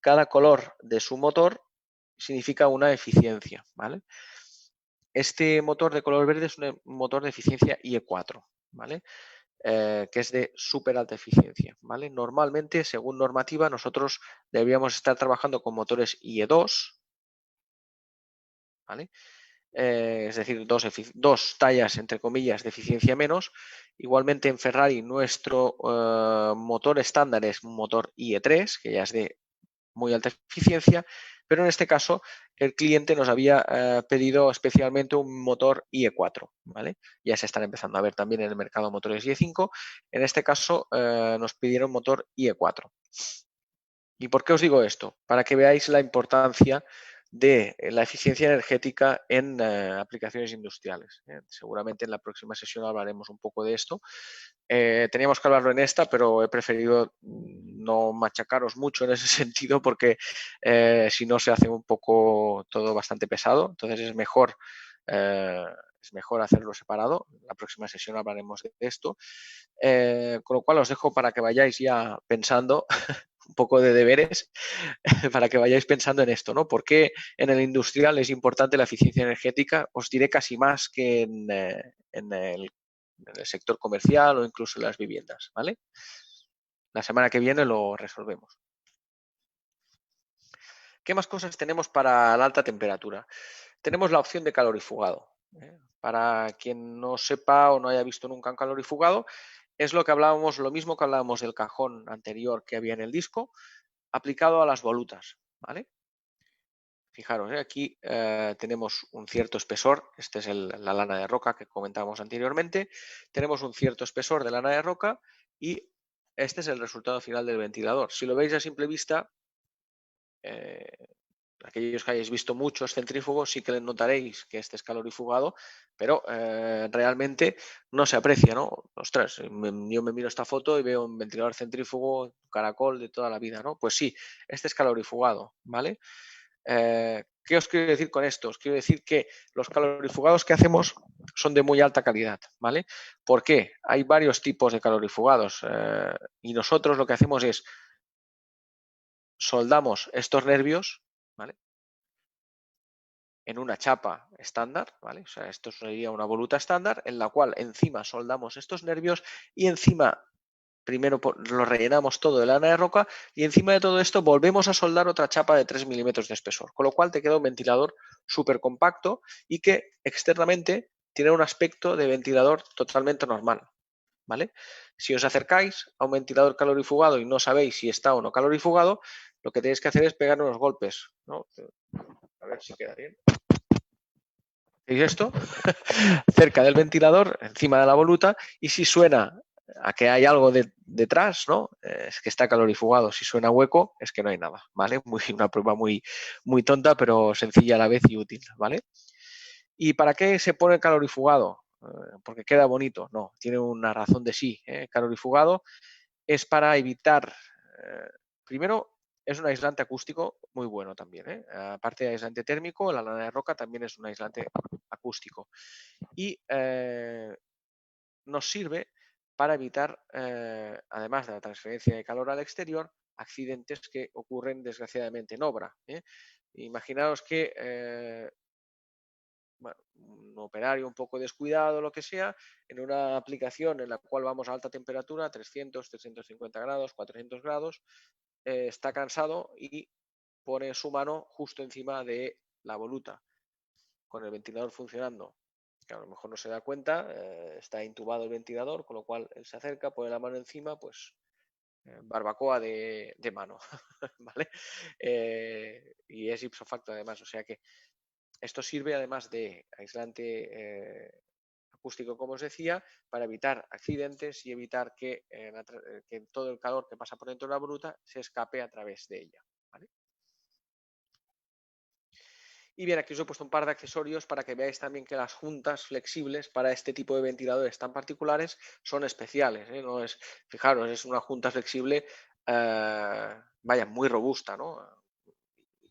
cada color de su motor, significa una eficiencia, ¿vale? Este motor de color verde es un motor de eficiencia IE4, ¿vale? Que es de súper alta eficiencia, ¿vale? Normalmente, según normativa, nosotros deberíamos estar trabajando con motores IE2, ¿vale? Es decir, dos tallas, entre comillas, de eficiencia menos. Igualmente en Ferrari nuestro motor estándar es un motor IE3, que ya es de muy alta eficiencia, pero en este caso el cliente nos había pedido especialmente un motor IE4, ¿vale? Ya se están empezando a ver también en el mercado motores IE5. En este caso nos pidieron motor IE4. ¿Y por qué os digo esto? Para que veáis la importancia de la eficiencia energética en aplicaciones industriales. Seguramente en la próxima sesión hablaremos un poco de esto. Teníamos que hablarlo en esta, pero he preferido no machacaros mucho en ese sentido porque si no se hace un poco todo bastante pesado. Entonces es mejor hacerlo separado. En la próxima sesión hablaremos de esto. Con lo cual os dejo para que vayáis ya pensando un poco de deberes para que vayáis pensando en esto, ¿no? ¿Por qué en el industrial es importante la eficiencia energética? Os diré casi más que en el sector comercial o incluso en las viviendas, ¿vale? La semana que viene lo resolvemos. ¿Qué más cosas tenemos para la alta temperatura? Tenemos la opción de calorifugado. Para quien no sepa o no haya visto nunca un calorifugado, es lo mismo que hablábamos del cajón anterior que había en el disco, aplicado a las volutas, ¿vale? Fijaros, aquí tenemos un cierto espesor, esta es la lana de roca que comentábamos anteriormente, tenemos un cierto espesor de lana de roca y este es el resultado final del ventilador. Si lo veis a simple vista, aquellos que hayáis visto muchos centrífugos sí que notaréis que este es calorifugado, pero realmente no se aprecia, ¿no? Ostras, yo me miro esta foto y veo un ventilador centrífugo, caracol de toda la vida, ¿no? Pues sí, este es calorifugado, ¿vale? ¿Qué os quiero decir con esto? Os quiero decir que los calorifugados que hacemos son de muy alta calidad, ¿vale? ¿Por qué? Hay varios tipos de calorifugados y nosotros lo que hacemos es soldamos estos nervios, ¿vale? En una chapa estándar, ¿vale? O sea, esto sería una voluta estándar en la cual encima soldamos estos nervios y encima primero lo rellenamos todo de lana de roca y encima de todo esto volvemos a soldar otra chapa de 3 milímetros de espesor, con lo cual te queda un ventilador súper compacto y que externamente tiene un aspecto de ventilador totalmente normal, ¿vale? Si os acercáis a un ventilador calorifugado y no sabéis si está o no calorifugado, lo que tenéis que hacer es pegar unos golpes, ¿no? A ver si queda bien. ¿Veis esto? Cerca del ventilador, encima de la voluta, y si suena a que hay algo detrás, ¿no? Es que está calorifugado. Si suena hueco, es que no hay nada, ¿vale? Una prueba muy, muy tonta, pero sencilla a la vez y útil, ¿vale? ¿Y para qué se pone calorifugado? Porque queda bonito. No, tiene una razón de sí. Calorifugado es para evitar, primero, es un aislante acústico muy bueno también. Aparte de aislante térmico, la lana de roca también es un aislante acústico. Y nos sirve para evitar, además de la transferencia de calor al exterior, accidentes que ocurren desgraciadamente en obra. Imaginaos que bueno, un operario un poco descuidado, lo que sea, en una aplicación en la cual vamos a alta temperatura, 300, 350 grados, 400 grados, está cansado y pone su mano justo encima de la voluta, con el ventilador funcionando. Que a lo mejor no se da cuenta, está intubado el ventilador, con lo cual él se acerca, pone la mano encima, pues barbacoa de mano, ¿vale? Y es ipso facto además, o sea que esto sirve además de aislante acústico, como os decía, para evitar accidentes y evitar que todo el calor que pasa por dentro de la voluta se escape a través de ella, ¿vale? Y bien, aquí os he puesto un par de accesorios para que veáis también que las juntas flexibles para este tipo de ventiladores tan particulares son especiales. No es, fijaros, es una junta flexible, vaya, muy robusta, ¿no?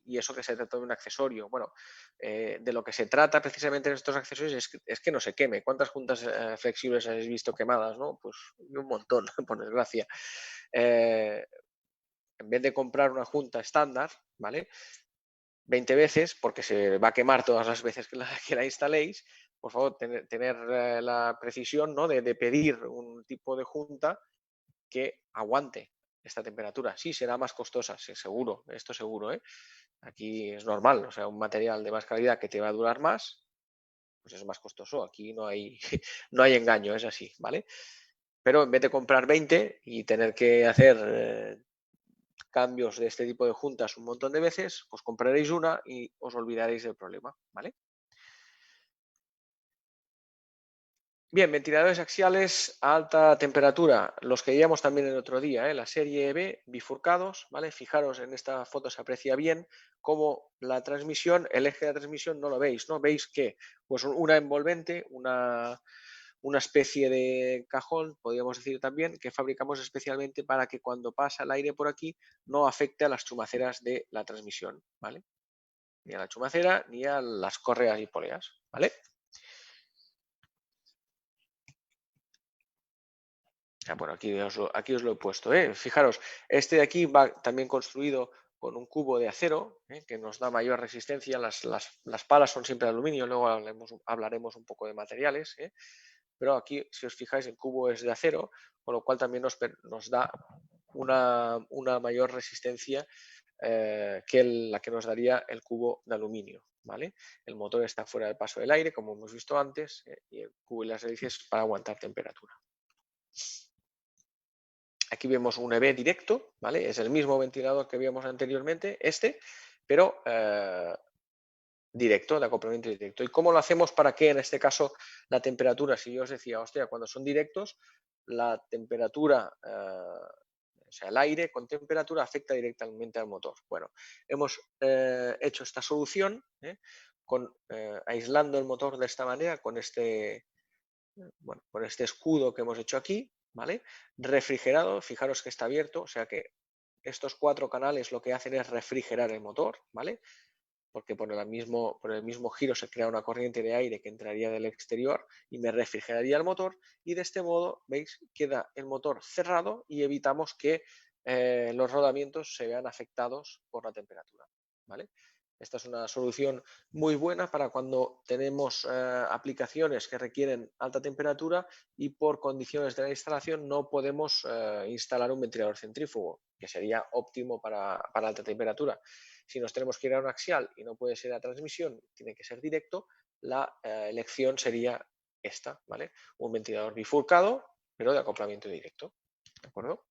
Y eso que se trata de un accesorio. Bueno, de lo que se trata precisamente en estos accesorios es que no se queme. ¿Cuántas juntas flexibles habéis visto quemadas? ¿No? Pues un montón, por desgracia. En vez de comprar una junta estándar, ¿vale? 20 veces, porque se va a quemar todas las veces que la instaléis, por favor, tener la precisión, ¿no? de pedir un tipo de junta que aguante esta temperatura. Sí, será más costosa, sí, seguro, esto seguro. Aquí es normal, o sea, un material de más calidad que te va a durar más, pues es más costoso. Aquí no hay, no hay engaño, es así, ¿vale? Pero en vez de comprar 20 y tener que hacer cambios de este tipo de juntas un montón de veces, pues compraréis una y os olvidaréis del problema, ¿vale? Bien, ventiladores axiales a alta temperatura, los que veíamos también el otro día, la serie B, bifurcados, ¿vale? Fijaros, en esta foto se aprecia bien cómo la transmisión, el eje de la transmisión no lo veis, ¿no? Veis que pues una envolvente, una especie de cajón, podríamos decir también, que fabricamos especialmente para que cuando pasa el aire por aquí no afecte a las chumaceras de la transmisión, ¿vale? Ni a la chumacera ni a las correas y poleas, ¿vale? Bueno, aquí os lo he puesto. Fijaros, este de aquí va también construido con un cubo de acero, que nos da mayor resistencia. Las palas son siempre de aluminio, luego hablaremos un poco de materiales. Pero aquí, si os fijáis, el cubo es de acero, con lo cual también nos da una mayor resistencia que la que nos daría el cubo de aluminio. ¿Vale? El motor está fuera del paso del aire, como hemos visto antes, y el cubo y las hélices para aguantar temperatura. Aquí vemos un EV directo, ¿vale? Es el mismo ventilador que vimos anteriormente, pero directo, de acoplamiento directo. ¿Y cómo lo hacemos para que en este caso la temperatura, si yo os decía, hostia, cuando son directos, la temperatura, o sea, el aire con temperatura afecta directamente al motor? Bueno, hemos hecho esta solución aislando el motor de esta manera con este escudo que hemos hecho aquí, ¿vale? Refrigerado, fijaros que está abierto, o sea que estos 4 canales lo que hacen es refrigerar el motor, ¿vale? Porque por el mismo giro se crea una corriente de aire que entraría del exterior y me refrigeraría el motor, y de este modo, veis, queda el motor cerrado y evitamos que los rodamientos se vean afectados por la temperatura, ¿vale? Esta es una solución muy buena para cuando tenemos aplicaciones que requieren alta temperatura y por condiciones de la instalación no podemos instalar un ventilador centrífugo, que sería óptimo para alta temperatura. Si nos tenemos que ir a un axial y no puede ser a transmisión, tiene que ser directo, la elección sería esta, ¿vale? Un ventilador bifurcado, pero de acoplamiento directo, ¿de acuerdo?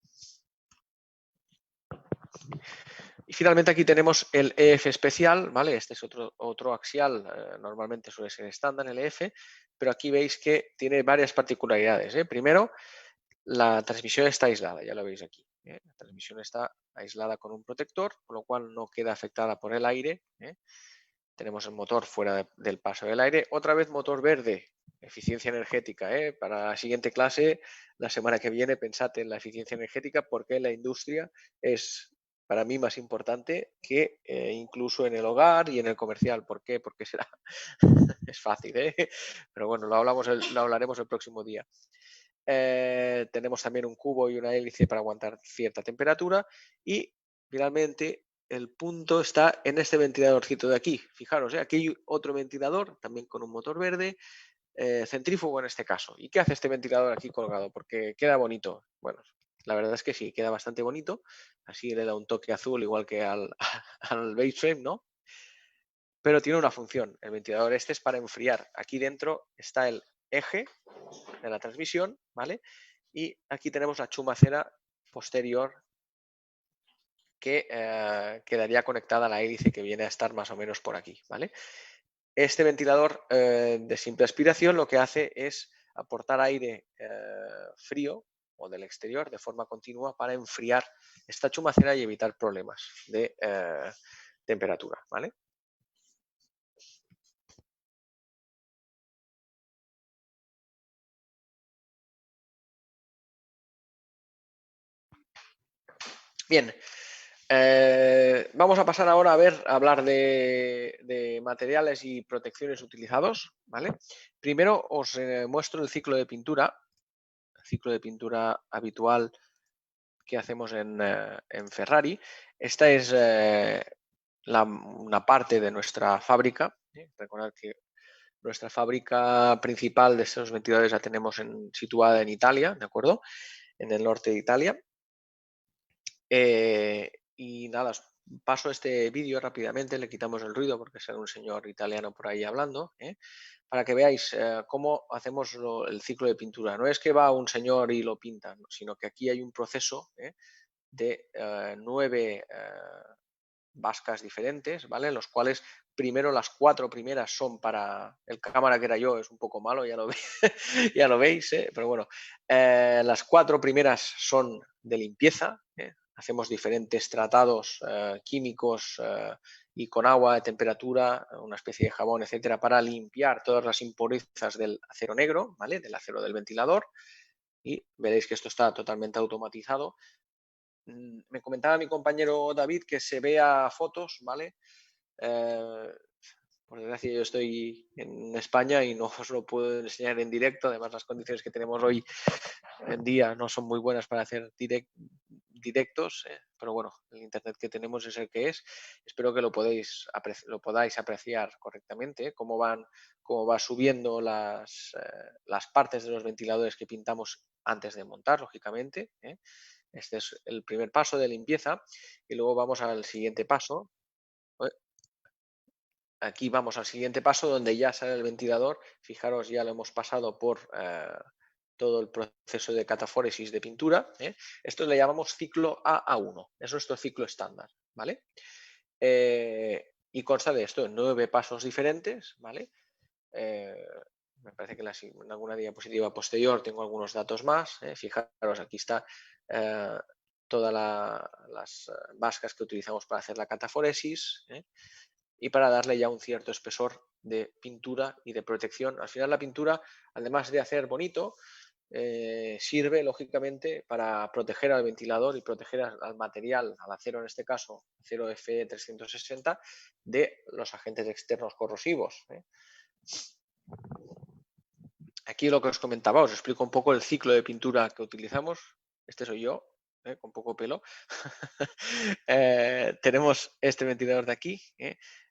Y finalmente aquí tenemos el EF especial, ¿vale? Este es otro axial, normalmente suele ser estándar el EF, pero aquí veis que tiene varias particularidades, ¿eh? Primero, la transmisión está aislada, ya lo veis aquí, ¿eh? La transmisión está aislada con un protector, con lo cual no queda afectada por el aire, ¿eh? Tenemos el motor fuera del paso del aire. Otra vez motor verde, eficiencia energética, ¿eh? Para la siguiente clase, la semana que viene, pensad en la eficiencia energética porque la industria es para mí más importante que incluso en el hogar y en el comercial. ¿Por qué? Porque será es fácil, ¿eh? Pero bueno, lo hablaremos el próximo día. Tenemos también un cubo y una hélice para aguantar cierta temperatura y finalmente el punto está en este ventiladorcito de aquí. Fijaros, aquí hay otro ventilador también con un motor verde, centrífugo en este caso. ¿Y qué hace este ventilador aquí colgado? Porque queda bonito. Bueno, la verdad es que sí, queda bastante bonito. Así le da un toque azul igual que al base frame, ¿no? Pero tiene una función. El ventilador este es para enfriar. Aquí dentro está el eje de la transmisión, ¿vale? Y aquí tenemos la chumacera posterior que quedaría conectada a la hélice que viene a estar más o menos por aquí, ¿vale? Este ventilador de simple aspiración lo que hace es aportar aire frío o del exterior de forma continua para enfriar esta chumacera y evitar problemas de temperatura, ¿vale? Bien, vamos a pasar ahora a hablar de materiales y protecciones utilizados, ¿vale? Primero os muestro el ciclo de pintura habitual que hacemos en Ferrari. Esta es una parte de nuestra fábrica. Recordad que nuestra fábrica principal de estos ventiladores la tenemos situada en Italia, ¿de acuerdo? En el norte de Italia. Y nada, os paso este vídeo rápidamente, le quitamos el ruido porque sale un señor italiano por ahí hablando, para que veáis cómo hacemos el ciclo de pintura. No es que va un señor y lo pinta, sino que aquí hay un proceso de 9 vascas diferentes, ¿vale? En los cuales primero las 4 primeras son para el cámara que era yo, es un poco malo, ya lo, ya lo veis, pero bueno, las 4 primeras son de limpieza, hacemos diferentes tratados químicos y con agua de temperatura, una especie de jabón, etcétera, para limpiar todas las impurezas del acero negro, ¿vale? Del acero del ventilador, y veréis que esto está totalmente automatizado. Me comentaba mi compañero David que se vea fotos, ¿vale? Por desgracia yo estoy en España y no os lo puedo enseñar en directo, además las condiciones que tenemos hoy en día no son muy buenas para hacer directos, pero bueno, el internet que tenemos es el que es. Espero que lo podáis apreciar correctamente, cómo va subiendo las partes de los ventiladores que pintamos antes de montar, lógicamente. Este es el primer paso de limpieza y luego vamos al siguiente paso. Aquí vamos al siguiente paso donde ya sale el ventilador. Fijaros, ya lo hemos pasado por todo el proceso de cataforesis de pintura. Esto le llamamos ciclo AA1. Es nuestro ciclo estándar, ¿vale? Y consta de esto en 9 pasos diferentes, ¿vale? Me parece que en alguna diapositiva posterior tengo algunos datos más. Fijaros, aquí está todas las vascas que utilizamos para hacer la cataforesis y para darle ya un cierto espesor de pintura y de protección. Al final la pintura, además de hacer bonito, sirve lógicamente para proteger al ventilador y proteger al material, al acero en este caso, acero Fe360, de los agentes externos corrosivos. Aquí lo que os comentaba, os explico un poco el ciclo de pintura que utilizamos. Este soy yo, con poco pelo. Tenemos este ventilador de aquí.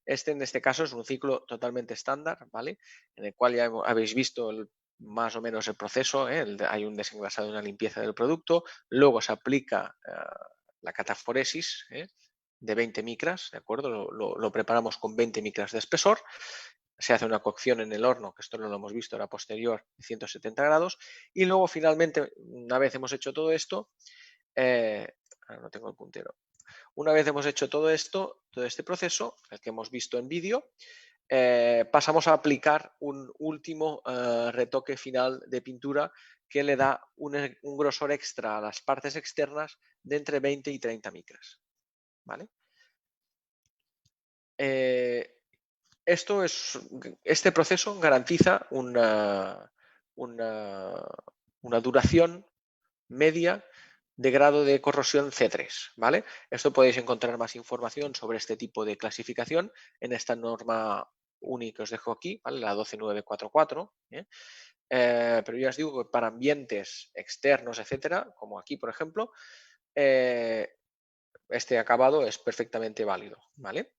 Este en este caso es un ciclo totalmente estándar, ¿vale? En el cual ya habéis visto más o menos el proceso. Hay un desengrasado y una limpieza del producto. Luego se aplica la cataforesis de 20 micras, ¿de acuerdo? Lo preparamos con 20 micras de espesor. Se hace una cocción en el horno, que esto no lo hemos visto, era posterior, de 170 grados. Y luego finalmente, una vez hemos hecho todo esto, ahora no tengo el puntero. Una vez hemos hecho todo esto, todo este proceso, el que hemos visto en vídeo, pasamos a aplicar un último retoque final de pintura que le da un grosor extra a las partes externas de entre 20 y 30 micras. ¿Vale? Este proceso garantiza una duración media de grado de corrosión C3, ¿vale? Esto podéis encontrar más información sobre este tipo de clasificación en esta norma UNI que os dejo aquí, ¿vale? La 12944. Pero ya os digo que para ambientes externos, etcétera, como aquí, por ejemplo, este acabado es perfectamente válido, ¿vale?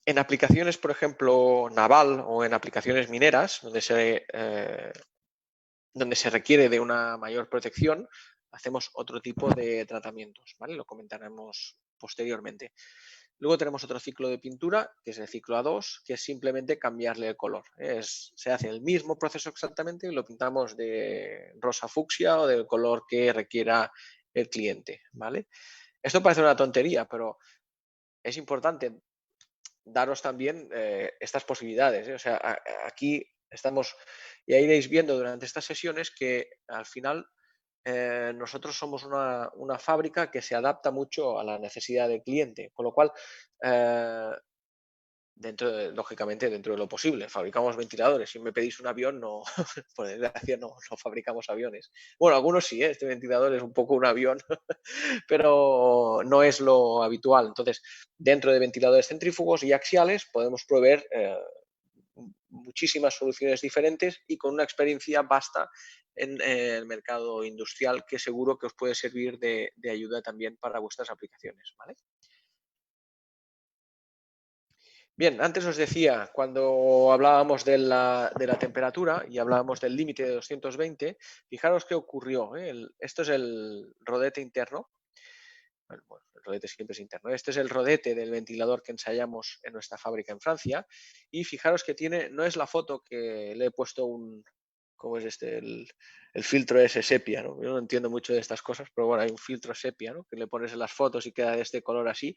En aplicaciones, por ejemplo, naval o en aplicaciones mineras, donde se requiere de una mayor protección, hacemos otro tipo de tratamientos, ¿vale? Lo comentaremos posteriormente. Luego tenemos otro ciclo de pintura, que es el ciclo A2, que es simplemente cambiarle el color. Se hace el mismo proceso exactamente y lo pintamos de rosa fucsia o del color que requiera el cliente, ¿vale? Esto parece una tontería, pero es importante daros también estas posibilidades. O sea, aquí estamos, ya iréis viendo durante estas sesiones que al final nosotros somos una fábrica que se adapta mucho a la necesidad del cliente, con lo cual, lógicamente, dentro de lo posible, fabricamos ventiladores. Si me pedís un avión, no, por desgracia, no fabricamos aviones. Bueno, algunos sí, este ventilador es un poco un avión, pero no es lo habitual. Entonces, dentro de ventiladores centrífugos y axiales podemos proveer muchísimas soluciones diferentes y con una experiencia vasta en el mercado industrial que seguro que os puede servir de ayuda también para vuestras aplicaciones, ¿vale? Bien, antes os decía, cuando hablábamos de la temperatura y hablábamos del límite de 220, fijaros qué ocurrió. Esto es el rodete interno. Bueno, el rodete siempre es interno. Este es el rodete del ventilador que ensayamos en nuestra fábrica en Francia. Y fijaros que no es la foto que le he puesto ¿cómo es este? El filtro ese sepia, ¿no? Yo no entiendo mucho de estas cosas, pero bueno, hay un filtro sepia, ¿no? Que le pones en las fotos y queda de este color así.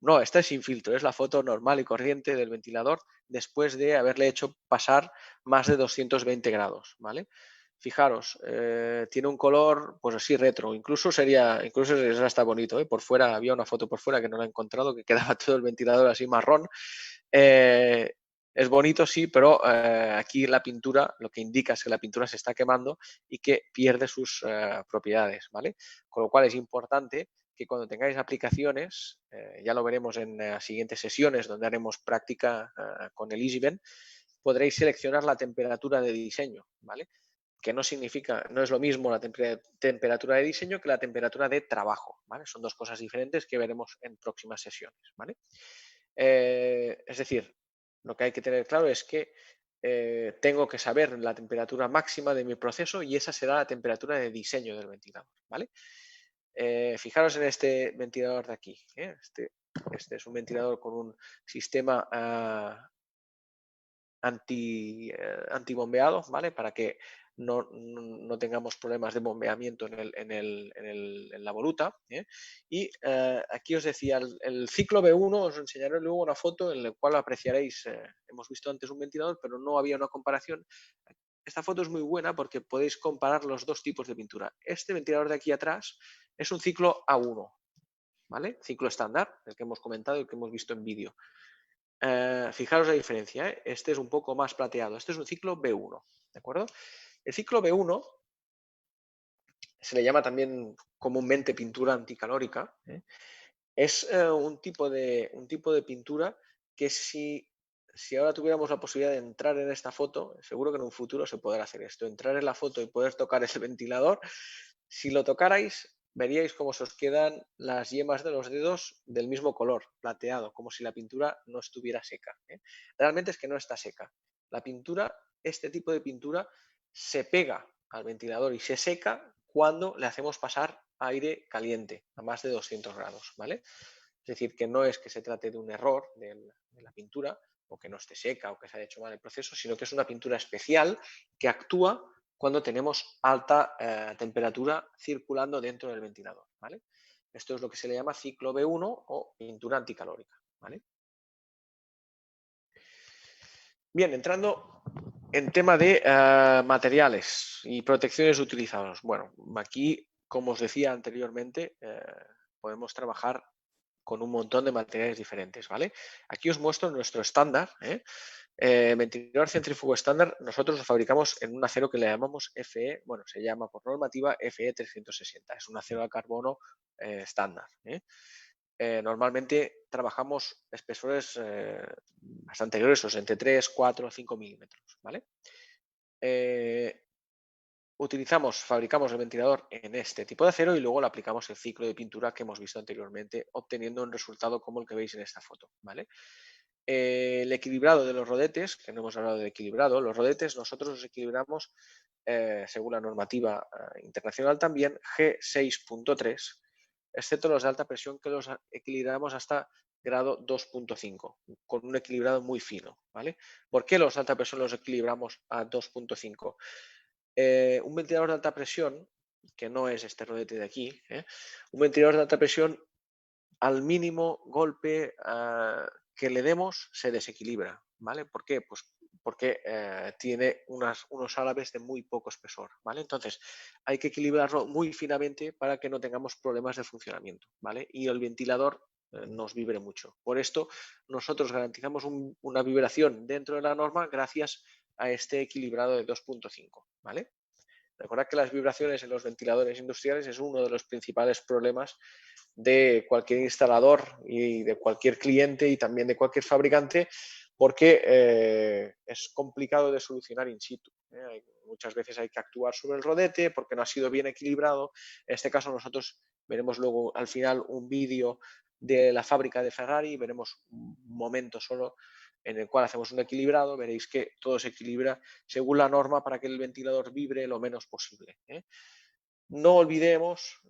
No, esta es sin filtro, es la foto normal y corriente del ventilador después de haberle hecho pasar más de 220 grados, ¿vale? Fijaros, tiene un color pues así retro, incluso es hasta bonito, ¿eh? Por fuera había una foto por fuera que no la he encontrado, que quedaba todo el ventilador así marrón. Es bonito, sí, pero aquí la pintura lo que indica es que la pintura se está quemando y que pierde sus propiedades, ¿vale? Con lo cual es importante que cuando tengáis aplicaciones, ya lo veremos en siguientes sesiones donde haremos práctica con el EasyVent, podréis seleccionar la temperatura de diseño, ¿vale? Que no significa, no es lo mismo la temperatura de diseño que la temperatura de trabajo, ¿vale? Son dos cosas diferentes que veremos en próximas sesiones, ¿vale? Es decir, lo que hay que tener claro es que tengo que saber la temperatura máxima de mi proceso y esa será la temperatura de diseño del ventilador, ¿vale? Fijaros en este ventilador de aquí. Este es un ventilador con un sistema antibombeado, ¿vale? Para que no tengamos problemas de bombeamiento en la voluta. Y aquí os decía, el ciclo B1, os enseñaré luego una foto en la cual apreciaréis, hemos visto antes un ventilador, pero no había una comparación. Esta foto es muy buena porque podéis comparar los dos tipos de pintura. Este ventilador de aquí atrás es un ciclo A1, ¿vale? Ciclo estándar, el que hemos comentado y el que hemos visto en vídeo. Fijaros la diferencia, ¿eh? Este es un poco más plateado. Este es un ciclo B1, ¿de acuerdo? El ciclo B1 se le llama también comúnmente pintura anticalórica. Es un tipo de pintura que si ahora tuviéramos la posibilidad de entrar en esta foto, seguro que en un futuro se podrá hacer esto, entrar en la foto y poder tocar ese ventilador, Si lo tocarais, veríais cómo se os quedan las yemas de los dedos del mismo color, plateado, como si la pintura no estuviera seca. Realmente es que no está seca. La pintura, este tipo de pintura, se pega al ventilador y se seca cuando le hacemos pasar aire caliente a más de 200 grados, ¿vale? Es decir, que no es que se trate de un error de la pintura o que no esté seca o que se haya hecho mal el proceso, sino que es una pintura especial que actúa cuando tenemos alta temperatura circulando dentro del ventilador, ¿vale? Esto es lo que se le llama ciclo B1 o pintura anticalórica, ¿vale? Bien, entrando en tema de materiales y protecciones utilizados. Bueno, aquí, como os decía anteriormente, podemos trabajar con un montón de materiales diferentes, ¿vale? Aquí os muestro nuestro estándar, ventilador centrífugo estándar. Nosotros lo fabricamos en un acero que le llamamos FE, bueno, se llama por normativa FE 360, es un acero de carbono estándar. Normalmente trabajamos espesores bastante gruesos, entre 3, 4, 5 milímetros, ¿vale? Fabricamos el ventilador en este tipo de acero y luego le aplicamos el ciclo de pintura que hemos visto anteriormente, obteniendo un resultado como el que veis en esta foto, ¿vale? El equilibrado de los rodetes, que no hemos hablado de equilibrado, los rodetes nosotros los equilibramos según la normativa internacional también G6.3, excepto los de alta presión que los equilibramos hasta grado 2.5, con un equilibrado muy fino, ¿vale? ¿Por qué los de alta presión los equilibramos a 2.5? Un ventilador de alta presión, que no es este rodete de aquí, un ventilador de alta presión al mínimo golpe que le demos se desequilibra, ¿vale? ¿Por qué? Pues porque tiene unos álabes de muy poco espesor, ¿vale? Entonces hay que equilibrarlo muy finamente para que no tengamos problemas de funcionamiento, ¿vale? Y el ventilador nos vibre mucho. Por esto nosotros garantizamos una vibración dentro de la norma gracias a este equilibrado de 2.5, ¿vale? Recordad que las vibraciones en los ventiladores industriales es uno de los principales problemas de cualquier instalador y de cualquier cliente y también de cualquier fabricante, porque es complicado de solucionar in situ. Muchas veces hay que actuar sobre el rodete porque no ha sido bien equilibrado. En este caso nosotros veremos luego al final un vídeo de la fábrica de Ferrari, veremos un momento solo en el cual hacemos un equilibrado, veréis que todo se equilibra según la norma para que el ventilador vibre lo menos posible. No olvidemos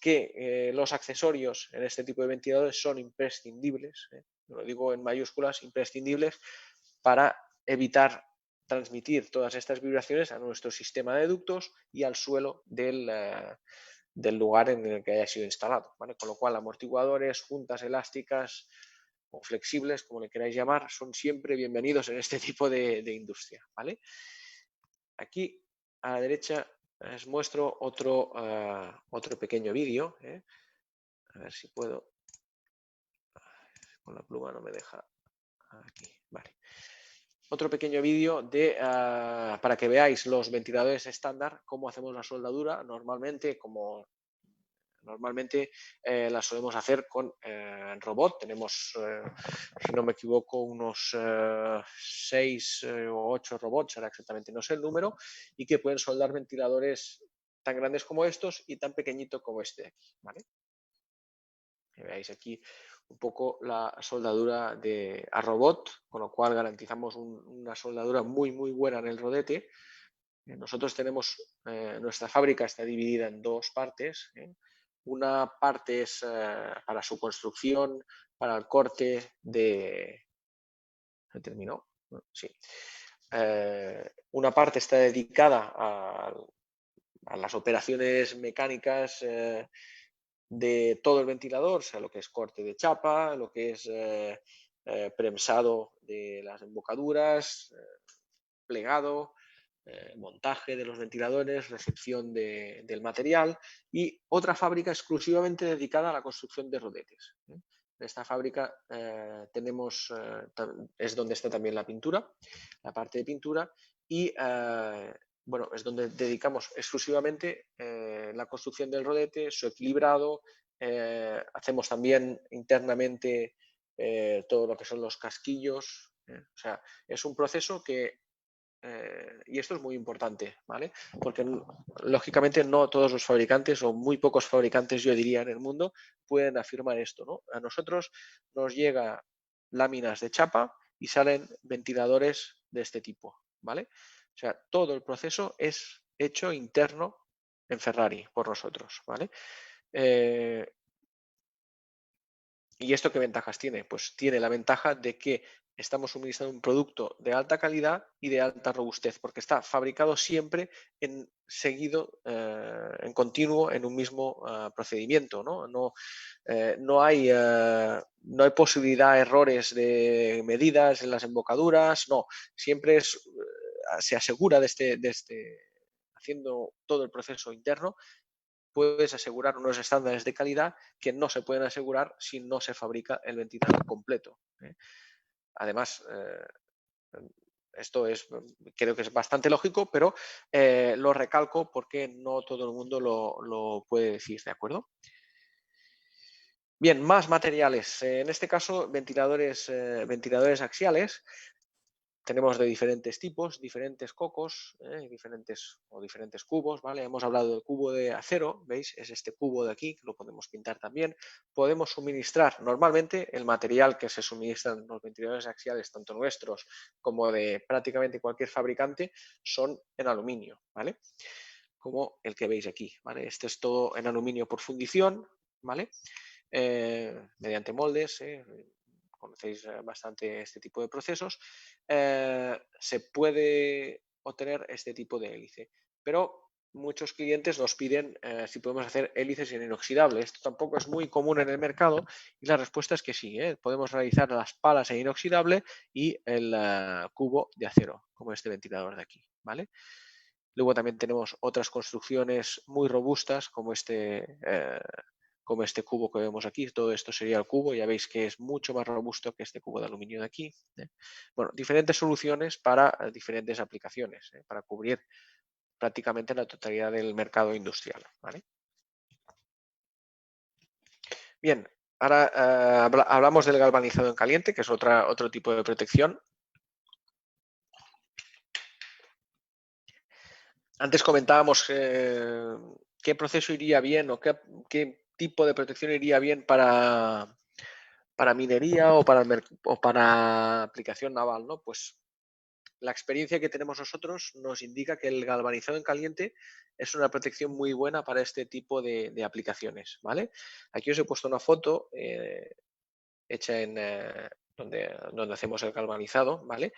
que los accesorios en este tipo de ventiladores son imprescindibles, lo digo en mayúsculas, imprescindibles para evitar transmitir todas estas vibraciones a nuestro sistema de ductos y al suelo del lugar en el que haya sido instalado, ¿vale? Con lo cual, amortiguadores, juntas elásticas o flexibles, como le queráis llamar, son siempre bienvenidos en este tipo de industria, ¿vale? Aquí a la derecha os muestro otro pequeño vídeo. A ver si puedo. Con la pluma no me deja. Aquí, vale. Otro pequeño vídeo para que veáis los ventiladores estándar, cómo hacemos la soldadura. Normalmente la solemos hacer con robot. Tenemos, si no me equivoco, unos 6 o 8 robots, ahora exactamente no sé el número, y que pueden soldar ventiladores tan grandes como estos y tan pequeñito como este de aquí, ¿vale? Veáis aquí un poco la soldadura a robot, con lo cual garantizamos una soldadura muy, muy buena en el rodete. Nosotros tenemos, nuestra fábrica está dividida en dos partes. Una parte es para su construcción, para el corte de... ¿Se terminó? Sí. Una parte está dedicada a las operaciones mecánicas de todo el ventilador, o sea, lo que es corte de chapa, lo que es prensado de las embocaduras, plegado, montaje de los ventiladores, recepción del material y otra fábrica exclusivamente dedicada a la construcción de rodetes. En esta fábrica es donde está también la pintura, la parte de pintura y bueno, es donde dedicamos exclusivamente la construcción del rodete, su equilibrado, hacemos también internamente todo lo que son los casquillos, o sea, es un proceso que y esto es muy importante, ¿vale? Porque lógicamente no todos los fabricantes o muy pocos fabricantes, yo diría, en el mundo pueden afirmar esto, ¿no? A nosotros nos llega láminas de chapa y salen ventiladores de este tipo, ¿vale? O sea, todo el proceso es hecho interno en Ferrari por nosotros, ¿vale? ¿Y esto qué ventajas tiene? Pues tiene la ventaja de que estamos suministrando un producto de alta calidad y de alta robustez, porque está fabricado siempre en seguido, en continuo, en un mismo procedimiento, ¿no? No hay posibilidad de errores de medidas en las embocaduras, no, siempre se asegura haciendo todo el proceso interno, puedes asegurar unos estándares de calidad que no se pueden asegurar si no se fabrica el ventilador completo. Además, esto creo que es bastante lógico, pero lo recalco porque no todo el mundo lo puede decir, ¿de acuerdo? Bien, más materiales. En este caso, ventiladores axiales. Tenemos de diferentes tipos, diferentes cocos, diferentes cubos, ¿vale? Hemos hablado del cubo de acero, ¿veis? Es este cubo de aquí, que lo podemos pintar también. Podemos suministrar, normalmente, el material que se suministran los ventiladores axiales, tanto nuestros como de prácticamente cualquier fabricante, son en aluminio, ¿vale? Como el que veis aquí, ¿vale? Este es todo en aluminio por fundición, ¿vale? Mediante moldes, conocéis bastante este tipo de procesos, se puede obtener este tipo de hélice. Pero muchos clientes nos piden si podemos hacer hélices en inoxidable. Esto tampoco es muy común en el mercado y la respuesta es que sí. Podemos realizar las palas en inoxidable y el cubo de acero, como este ventilador de aquí, ¿vale? Luego también tenemos otras construcciones muy robustas como este cubo que vemos aquí. Todo esto sería el cubo, ya veis que es mucho más robusto que este cubo de aluminio de aquí. Bueno, diferentes soluciones para diferentes aplicaciones, para cubrir prácticamente la totalidad del mercado industrial, ¿vale? Bien, ahora hablamos del galvanizado en caliente, que es otro tipo de protección. Antes comentábamos qué proceso iría bien o qué tipo de protección iría bien para minería o para aplicación naval, ¿no? Pues la experiencia que tenemos nosotros nos indica que el galvanizado en caliente es una protección muy buena para este tipo de aplicaciones, ¿vale? Aquí os he puesto una foto hecha en donde hacemos el galvanizado, ¿vale?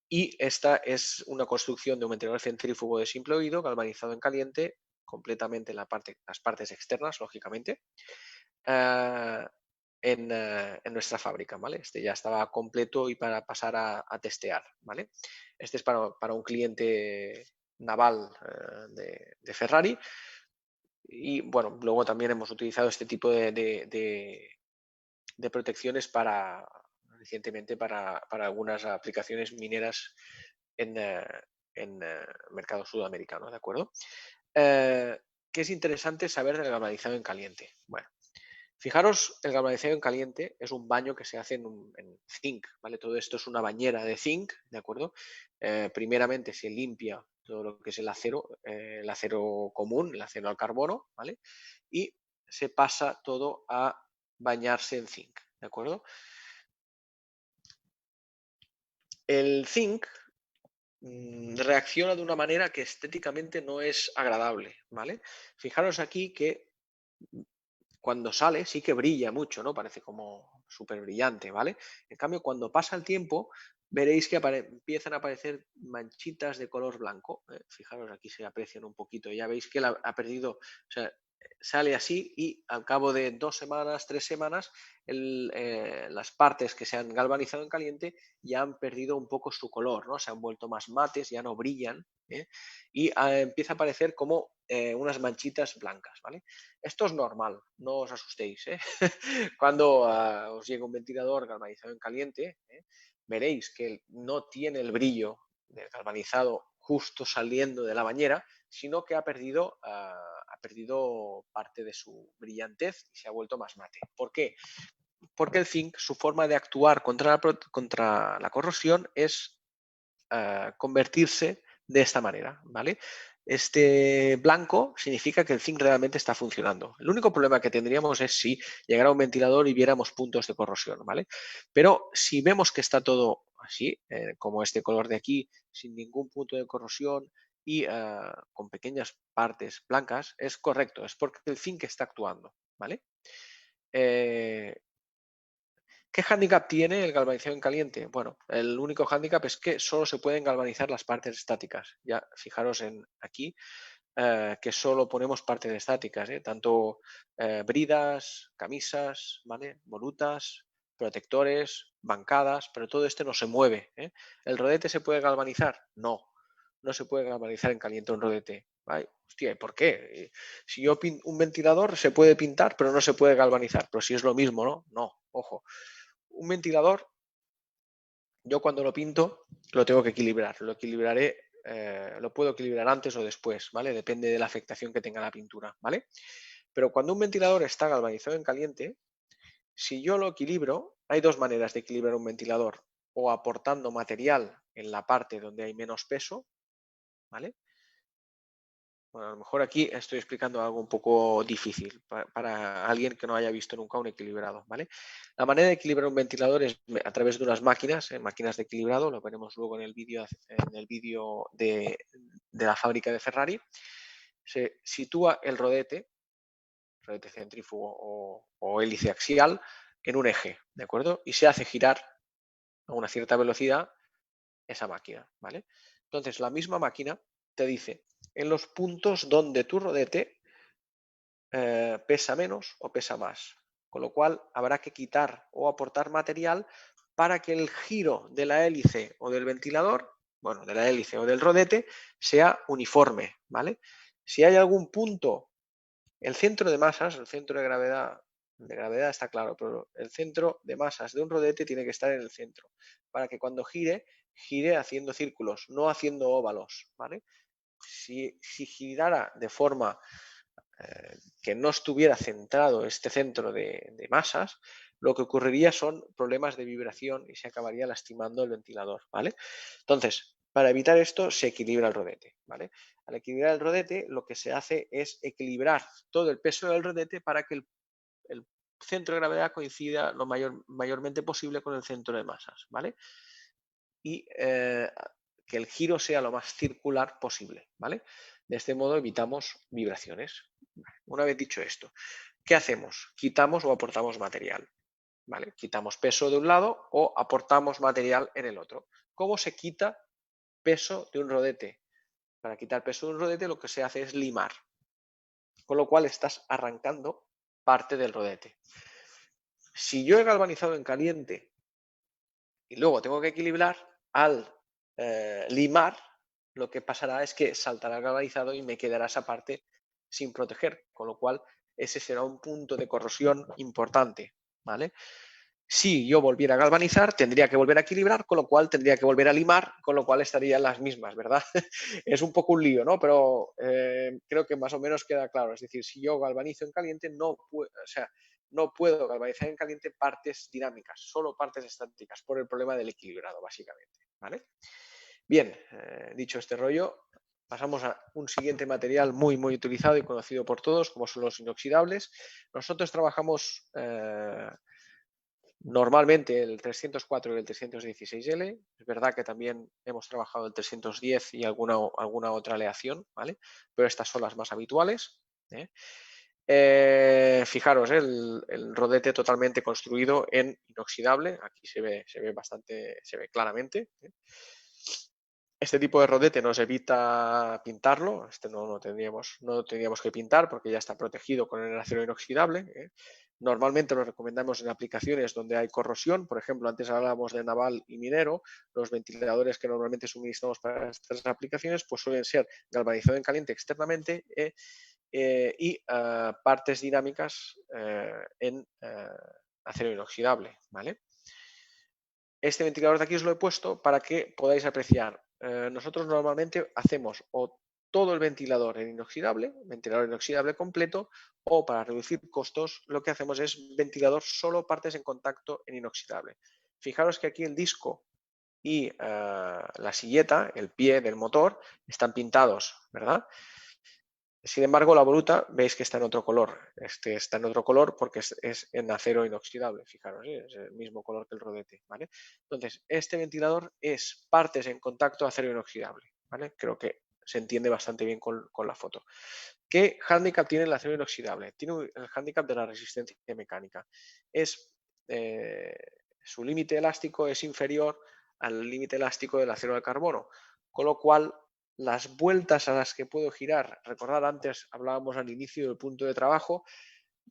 Y esta es una construcción de un ventilador centrífugo de simple oído galvanizado en caliente, completamente las partes externas, lógicamente, eh, en nuestra fábrica, ¿vale? Este ya estaba completo y para pasar a testear, ¿vale? Este es para un cliente naval de Ferrari y, bueno, luego también hemos utilizado este tipo de protecciones recientemente para algunas aplicaciones mineras en mercado sudamericano, ¿de acuerdo? ¿Qué es interesante saber del galvanizado en caliente? Bueno, fijaros, el galvanizado en caliente es un baño que se hace en zinc, ¿vale? Todo esto es una bañera de zinc, ¿de acuerdo? Primeramente se limpia todo lo que es el acero común, el acero al carbono, ¿vale? Y se pasa todo a bañarse en zinc, ¿de acuerdo? El zinc reacciona de una manera que estéticamente no es agradable, ¿vale? Fijaros aquí que cuando sale sí que brilla mucho, ¿no? Parece como súper brillante, ¿vale? En cambio, cuando pasa el tiempo, veréis que empiezan a aparecer manchitas de color blanco. Fijaros, aquí se aprecian un poquito. Ya veis que ha perdido, o sea, sale así y al cabo de 2 semanas, 3 semanas, las partes que se han galvanizado en caliente ya han perdido un poco su color, ¿no? Se han vuelto más mates, ya no brillan, y empieza a aparecer como unas manchitas blancas, ¿vale? Esto es normal, no os asustéis, ¿eh? Cuando os llegue un ventilador galvanizado en caliente, veréis que no tiene el brillo del galvanizado justo saliendo de la bañera, sino que ha perdido parte de su brillantez y se ha vuelto más mate. ¿Por qué? Porque el zinc, su forma de actuar contra la corrosión es convertirse de esta manera, ¿vale? Este blanco significa que el zinc realmente está funcionando. El único problema que tendríamos es si llegara un ventilador y viéramos puntos de corrosión, ¿vale? Pero si vemos que está todo así, como este color de aquí, sin ningún punto de corrosión y con pequeñas partes blancas, es correcto, es porque el zinc está actuando, ¿vale? ¿Qué hándicap tiene el galvanizado en caliente? Bueno, el único hándicap es que solo se pueden galvanizar las partes estáticas. Ya fijaros en aquí que solo ponemos partes estáticas, tanto bridas, camisas, ¿vale? Volutas, protectores, bancadas, pero todo esto no se mueve. ¿El rodete se puede galvanizar? No, no se puede galvanizar en caliente un rodete. Ay, hostia, ¿y por qué? Si yo pinto un ventilador se puede pintar, pero no se puede galvanizar. Pero si es lo mismo, ¿no? No, ojo. Un ventilador, yo cuando lo pinto, lo tengo que equilibrar. Lo equilibraré, lo puedo equilibrar antes o después, ¿vale? Depende de la afectación que tenga la pintura, ¿vale? Pero cuando un ventilador está galvanizado en caliente, si yo lo equilibro, hay dos maneras de equilibrar un ventilador. O aportando material en la parte donde hay menos peso, ¿vale? Bueno, a lo mejor aquí estoy explicando algo un poco difícil para alguien que no haya visto nunca un equilibrado, ¿vale? La manera de equilibrar un ventilador es a través de unas máquinas, máquinas de equilibrado, lo veremos luego en el vídeo de la fábrica de Ferrari. Se sitúa el rodete centrífugo o hélice axial en un eje, ¿de acuerdo? Y se hace girar a una cierta velocidad esa máquina, ¿vale? Entonces, la misma máquina te dice en los puntos donde tu rodete pesa menos o pesa más, con lo cual habrá que quitar o aportar material para que el giro de la hélice o del ventilador, bueno, de la hélice o del rodete, sea uniforme, ¿vale? Si hay algún punto, el centro de masas, el centro de gravedad está claro, pero el centro de masas de un rodete tiene que estar en el centro, para que cuando gire, gire haciendo círculos, no haciendo óvalos, ¿vale? Si girara de forma que no estuviera centrado este centro de masas, lo que ocurriría son problemas de vibración y se acabaría lastimando el ventilador, ¿vale? Entonces, para evitar esto, se equilibra el rodete, ¿vale? Al equilibrar el rodete, lo que se hace es equilibrar todo el peso del rodete para que el centro de gravedad coincida lo mayormente posible con el centro de masas, ¿vale? Y que el giro sea lo más circular posible, ¿vale? De este modo evitamos vibraciones. Una vez dicho esto, ¿qué hacemos? Quitamos o aportamos material, ¿vale? Quitamos peso de un lado o aportamos material en el otro. ¿Cómo se quita peso de un rodete? Para quitar peso de un rodete lo que se hace es limar, con lo cual estás arrancando parte del rodete. Si yo he galvanizado en caliente y luego tengo que equilibrar, al limar, lo que pasará es que saltará el galvanizado y me quedará esa parte sin proteger, con lo cual ese será un punto de corrosión importante, ¿vale? Si yo volviera a galvanizar, tendría que volver a equilibrar, con lo cual tendría que volver a limar, con lo cual estarían las mismas, ¿verdad? Es un poco un lío, ¿no? Pero creo que más o menos queda claro. Es decir, si yo galvanizo en caliente, no puedo galvanizar en caliente partes dinámicas, solo partes estáticas, por el problema del equilibrado, básicamente, ¿vale? Bien, dicho este rollo, pasamos a un siguiente material muy, muy utilizado y conocido por todos, como son los inoxidables. Nosotros trabajamos normalmente el 304 y el 316L. Es verdad que también hemos trabajado el 310 y alguna otra aleación, ¿vale? Pero estas son las más habituales. Fijaros, el rodete totalmente construido en inoxidable. Aquí se ve bastante, se ve claramente. Este tipo de rodete nos evita pintarlo, este no tendríamos que pintar porque ya está protegido con el acero inoxidable. Normalmente lo recomendamos en aplicaciones donde hay corrosión, por ejemplo, antes hablábamos de naval y minero, los ventiladores que normalmente suministramos para estas aplicaciones pues suelen ser galvanizado en caliente externamente y partes dinámicas en acero inoxidable, ¿vale? Este ventilador de aquí os lo he puesto para que podáis apreciar. Nosotros normalmente hacemos o todo el ventilador ventilador inoxidable completo, o para reducir costos lo que hacemos es ventilador solo partes en contacto en inoxidable. Fijaros que aquí el disco y la silleta, el pie del motor, están pintados, ¿verdad? Sin embargo, la voluta veis que está en otro color. Este está en otro color porque es en acero inoxidable, fijaros, es el mismo color que el rodete, ¿vale? Entonces, este ventilador es partes en contacto acero inoxidable, ¿vale? Creo que se entiende bastante bien con la foto. ¿Qué hándicap tiene el acero inoxidable? Tiene el hándicap de la resistencia mecánica. Eh, Su límite elástico es inferior al límite elástico del acero de carbono, con lo cual las vueltas a las que puedo girar, recordad antes hablábamos al inicio del punto de trabajo,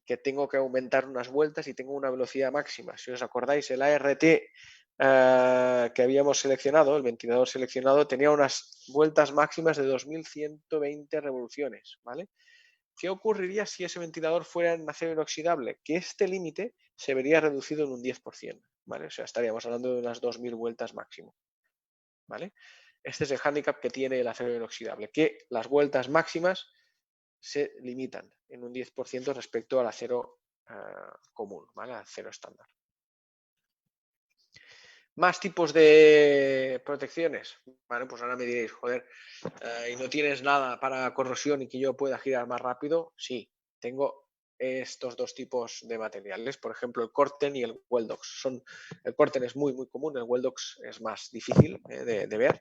que tengo que aumentar unas vueltas y tengo una velocidad máxima. Si os acordáis, el ART que habíamos seleccionado, el ventilador seleccionado, tenía unas vueltas máximas de 2120 revoluciones, ¿vale? ¿Qué ocurriría si ese ventilador fuera en acero inoxidable? Que este límite se vería reducido en un 10%, ¿vale? O sea, estaríamos hablando de unas 2000 vueltas máximo, ¿vale? Este es el hándicap que tiene el acero inoxidable, que las vueltas máximas se limitan en un 10% respecto al acero común, ¿vale? Al acero estándar. Más tipos de protecciones. Vale, pues ahora me diréis, joder, ¿y no tienes nada para corrosión y que yo pueda girar más rápido? Sí, tengo estos dos tipos de materiales, por ejemplo el Corten y el Weldox. El Corten es muy común, el Weldox es más difícil de ver,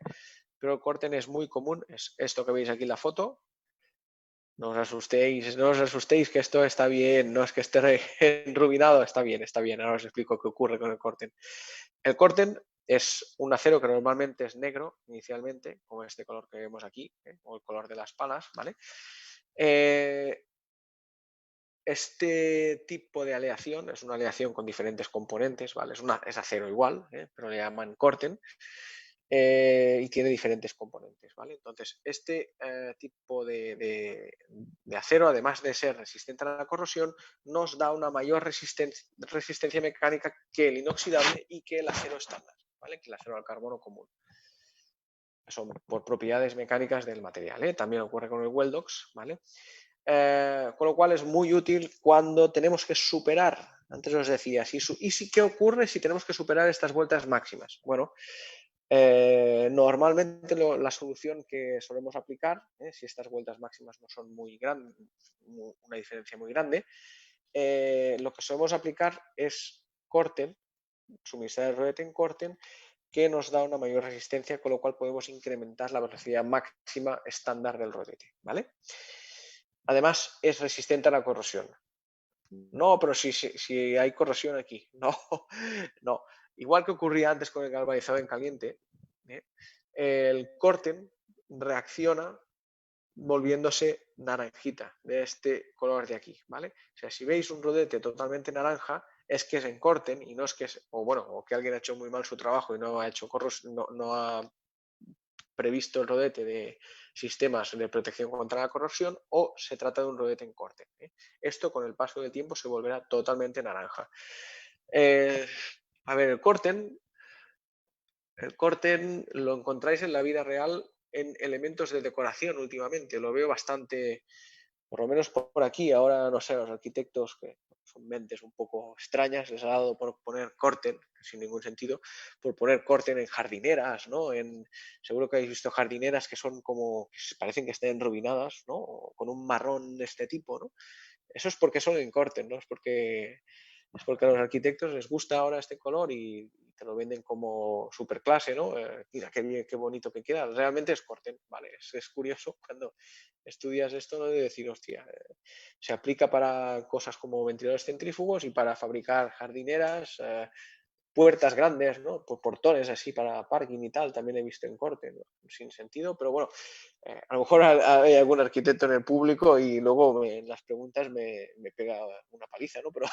pero el Corten es muy común, es esto que veis aquí en la foto. No os asustéis que esto está bien, no es que esté enrubinado, está bien, ahora os explico qué ocurre con el Corten. El Corten es un acero que normalmente es negro inicialmente, como este color que vemos aquí, o el color de las palas, ¿vale? Este tipo de aleación es una aleación con diferentes componentes, ¿vale? Es acero igual, pero le llaman Corten. Y tiene diferentes componentes, ¿vale? Entonces, este tipo de acero, además de ser resistente a la corrosión, nos da una mayor resistencia mecánica que el inoxidable y que el acero estándar, ¿vale? Que el acero al carbono común. Son por propiedades mecánicas del material, ¿eh? También ocurre con el Weldox, ¿vale? Con lo cual es muy útil cuando tenemos que superar, antes os decía, ¿qué ocurre si tenemos que superar estas vueltas máximas? Bueno, normalmente la solución que solemos aplicar, si estas vueltas máximas no son muy grandes, una diferencia muy grande, lo que solemos aplicar es Corten, suministrar el rodete en Corten, que nos da una mayor resistencia, con lo cual podemos incrementar la velocidad máxima estándar del rodete, ¿vale? Además, es resistente a la corrosión. No, pero si hay corrosión aquí. No, no. Igual que ocurría antes con el galvanizado en caliente, el Corten reacciona volviéndose naranjita, de este color de aquí, ¿vale? O sea, si veis un rodete totalmente naranja, es que es en Corten y no es que es, o que alguien ha hecho muy mal su trabajo y no ha hecho no ha previsto el rodete de sistemas de protección contra la corrosión, o se trata de un rodete en Corten. Esto con el paso del tiempo se volverá totalmente naranja. A ver, el Corten lo encontráis en la vida real en elementos de decoración últimamente. Lo veo bastante, por lo menos por aquí. Ahora, no sé, los arquitectos, que son mentes un poco extrañas, les ha dado por poner Corten, sin ningún sentido, por poner Corten en jardineras, ¿no? Seguro que habéis visto jardineras que son como, que parecen que estén enrubinadas, ¿no? O con un marrón de este tipo, ¿no? Eso es porque son en Corten, ¿no? Es porque a los arquitectos les gusta ahora este color y te lo venden como superclase, ¿no? Mira, qué bonito que queda. Realmente es Corten, ¿vale? Es curioso cuando estudias esto, ¿no? De decir, hostia, se aplica para cosas como ventiladores centrífugos y para fabricar jardineras, puertas grandes, ¿no? Portones así para parking y tal, también he visto en Corte, ¿no? Sin sentido, pero bueno, a lo mejor hay algún arquitecto en el público y luego en las preguntas me pega una paliza, ¿no? Pero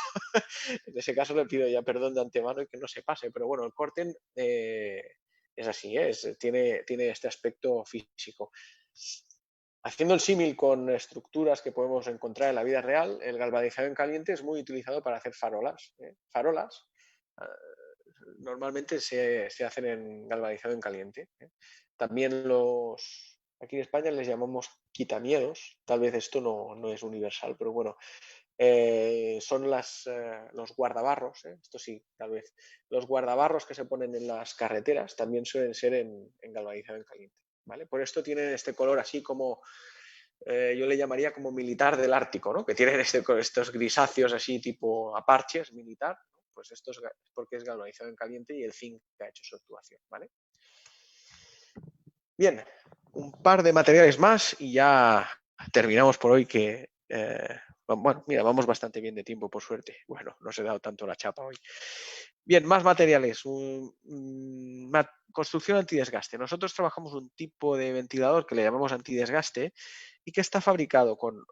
en ese caso le pido ya perdón de antemano y que no se pase, pero bueno, el Corten es así, tiene este aspecto físico. Haciendo el símil con estructuras que podemos encontrar en la vida real, el galvanizado en caliente es muy utilizado para hacer farolas. Farolas normalmente se hacen en galvanizado en caliente. También aquí en España les llamamos quitamiedos. Tal vez esto no es universal, pero bueno, son los guardabarros, esto sí, tal vez. Los guardabarros que se ponen en las carreteras también suelen ser en galvanizado en caliente, ¿vale? Por esto tienen este color así como, yo le llamaría como militar del Ártico, ¿no? Que tienen estos grisáceos así tipo aparches militar, ¿no? Pues esto es porque es galvanizado en caliente y el zinc que ha hecho su actuación, ¿vale? Bien, un par de materiales más y ya terminamos por hoy que, bueno, mira, vamos bastante bien de tiempo, por suerte. Bueno, no se ha dado tanto la chapa hoy. Bien, más materiales. Construcción antidesgaste. Nosotros trabajamos un tipo de ventilador que le llamamos antidesgaste y que está fabricado con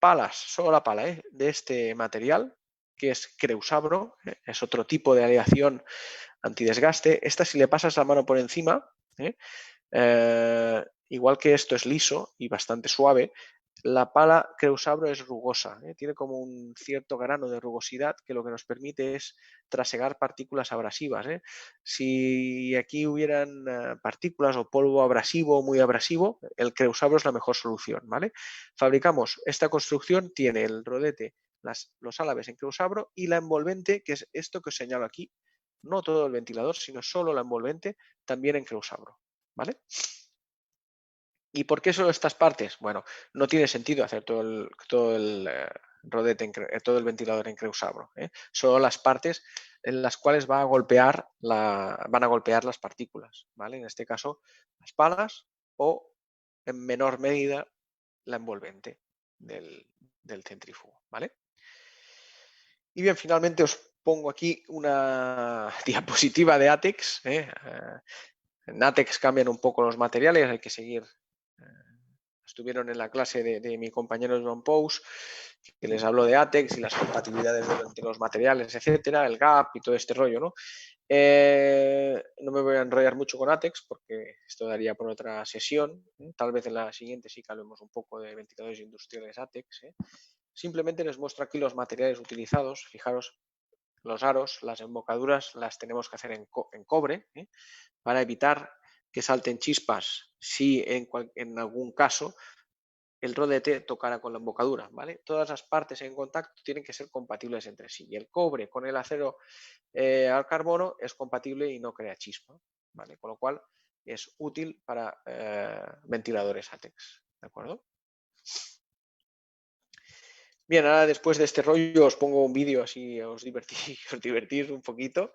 palas, solo la pala, de este material, que es Creusabro, es otro tipo de aleación antidesgaste. Esta, si le pasas la mano por encima, igual que esto es liso y bastante suave, la pala Creusabro es rugosa, tiene como un cierto grano de rugosidad que lo que nos permite es trasegar partículas abrasivas. Si aquí hubieran partículas o polvo abrasivo, muy abrasivo, el Creusabro es la mejor solución, ¿vale? Fabricamos esta construcción, tiene el rodete, los álabes en Creusabro y la envolvente, que es esto que os señalo aquí, no todo el ventilador, sino solo la envolvente, también en Creusabro, ¿vale? ¿Y por qué solo estas partes? Bueno, no tiene sentido hacer todo el rodete, todo el ventilador en Creusabro. Solo las partes en las cuales van a golpear las partículas, ¿vale? En este caso, las palas o, en menor medida, la envolvente del centrífugo, ¿vale? Y bien, finalmente os pongo aquí una diapositiva de ATEX. En ATEX cambian un poco los materiales, hay que seguir. Estuvieron en la clase de mi compañero John Pous, que les habló de ATEX y las compatibilidades entre los materiales, etcétera, el gap y todo este rollo, ¿no? No me voy a enrollar mucho con ATEX porque esto daría por otra sesión. Tal vez en la siguiente sí que hablemos un poco de ventiladores industriales ATEX. Simplemente les muestro aquí los materiales utilizados. Fijaros, los aros, las embocaduras las tenemos que hacer en cobre, para evitar que salten chispas si en algún caso el rodete tocara con la embocadura, ¿vale? Todas las partes en contacto tienen que ser compatibles entre sí. Y el cobre con el acero al carbono es compatible y no crea chispa, ¿vale? Con lo cual es útil para ventiladores ATEX, ¿de acuerdo? Bien, ahora después de este rollo os pongo un vídeo así os divertís un poquito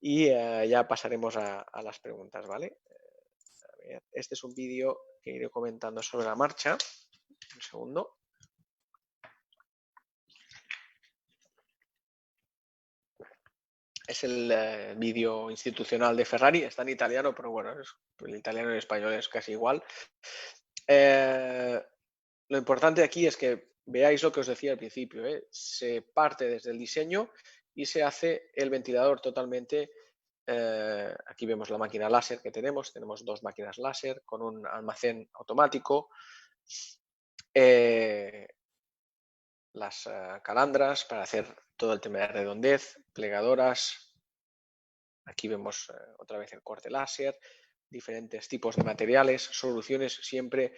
y ya pasaremos a las preguntas, ¿vale? A ver, este es un vídeo que iré comentando sobre la marcha. Un segundo. Es el vídeo institucional de Ferrari, está en italiano, pero bueno, el italiano y el español es casi igual. Lo importante aquí es que veáis lo que os decía al principio, se parte desde el diseño y se hace el ventilador totalmente. Aquí vemos la máquina láser que tenemos 2 máquinas láser con un almacén automático, las calandras para hacer todo el tema de redondez, plegadoras. Aquí vemos otra vez el corte láser, diferentes tipos de materiales, soluciones siempre,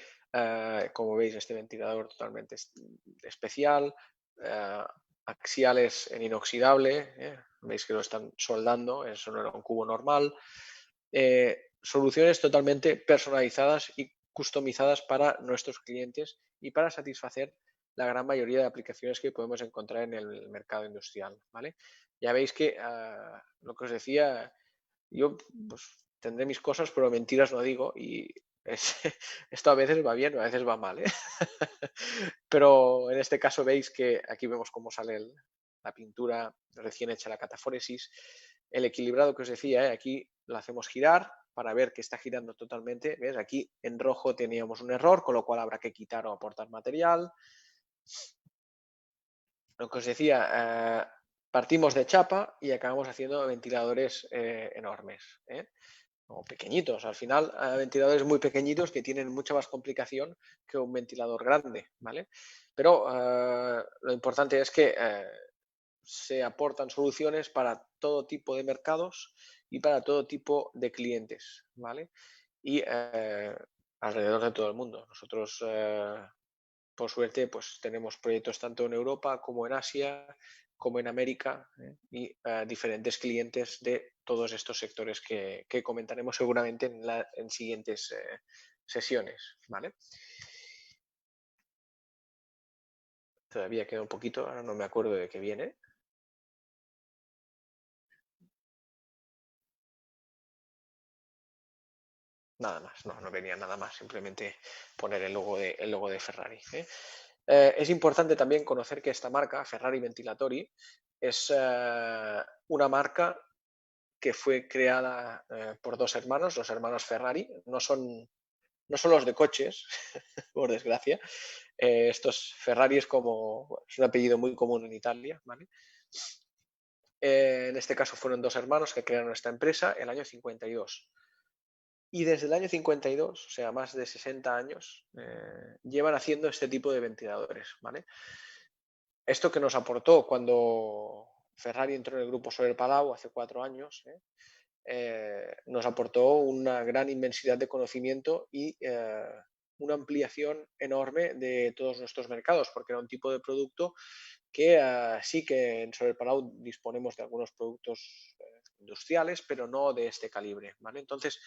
como veis, este ventilador totalmente especial, axiales en inoxidable, veis que lo están soldando, eso no era un cubo normal. Soluciones totalmente personalizadas y customizadas para nuestros clientes y para satisfacer la gran mayoría de aplicaciones que podemos encontrar en el mercado industrial, ¿vale? Ya veis que lo que os decía, yo pues, tendré mis cosas, pero mentiras no digo y esto a veces va bien, a veces va mal, Pero en este caso veis que aquí vemos cómo sale la pintura recién hecha, la catafóresis, el equilibrado que os decía, aquí lo hacemos girar para ver que está girando totalmente. ¿Ves? Aquí en rojo teníamos un error, con lo cual habrá que quitar o aportar material. Lo que os decía, partimos de chapa y acabamos haciendo ventiladores enormes, o pequeñitos. Al final, ventiladores muy pequeñitos que tienen mucha más complicación que un ventilador grande, ¿vale? Pero lo importante es que se aportan soluciones para todo tipo de mercados y para todo tipo de clientes, ¿vale? Y alrededor de todo el mundo. Nosotros por suerte, pues tenemos proyectos tanto en Europa como en Asia, como en América, y diferentes clientes de todos estos sectores que comentaremos seguramente en siguientes sesiones, ¿vale? Todavía queda un poquito, ahora no me acuerdo de qué viene. Nada más, no venía nada más, simplemente poner el logo de Ferrari. Es importante también conocer que esta marca, Ferrari Ventilatori, es una marca que fue creada por dos hermanos, los hermanos Ferrari. No son los de coches, por desgracia. Estos Ferrari es un apellido muy común en Italia, ¿vale? En este caso fueron dos hermanos que crearon esta empresa en el año 52. Y desde el año 52, o sea, más de 60 años, llevan haciendo este tipo de ventiladores, ¿vale? Esto que nos aportó cuando Ferrari entró en el grupo Soler Palau hace 4 años, nos aportó una gran inmensidad de conocimiento y una ampliación enorme de todos nuestros mercados, porque era un tipo de producto que sí que en Soler Palau disponemos de algunos productos industriales, pero no de este calibre, ¿vale? Entonces,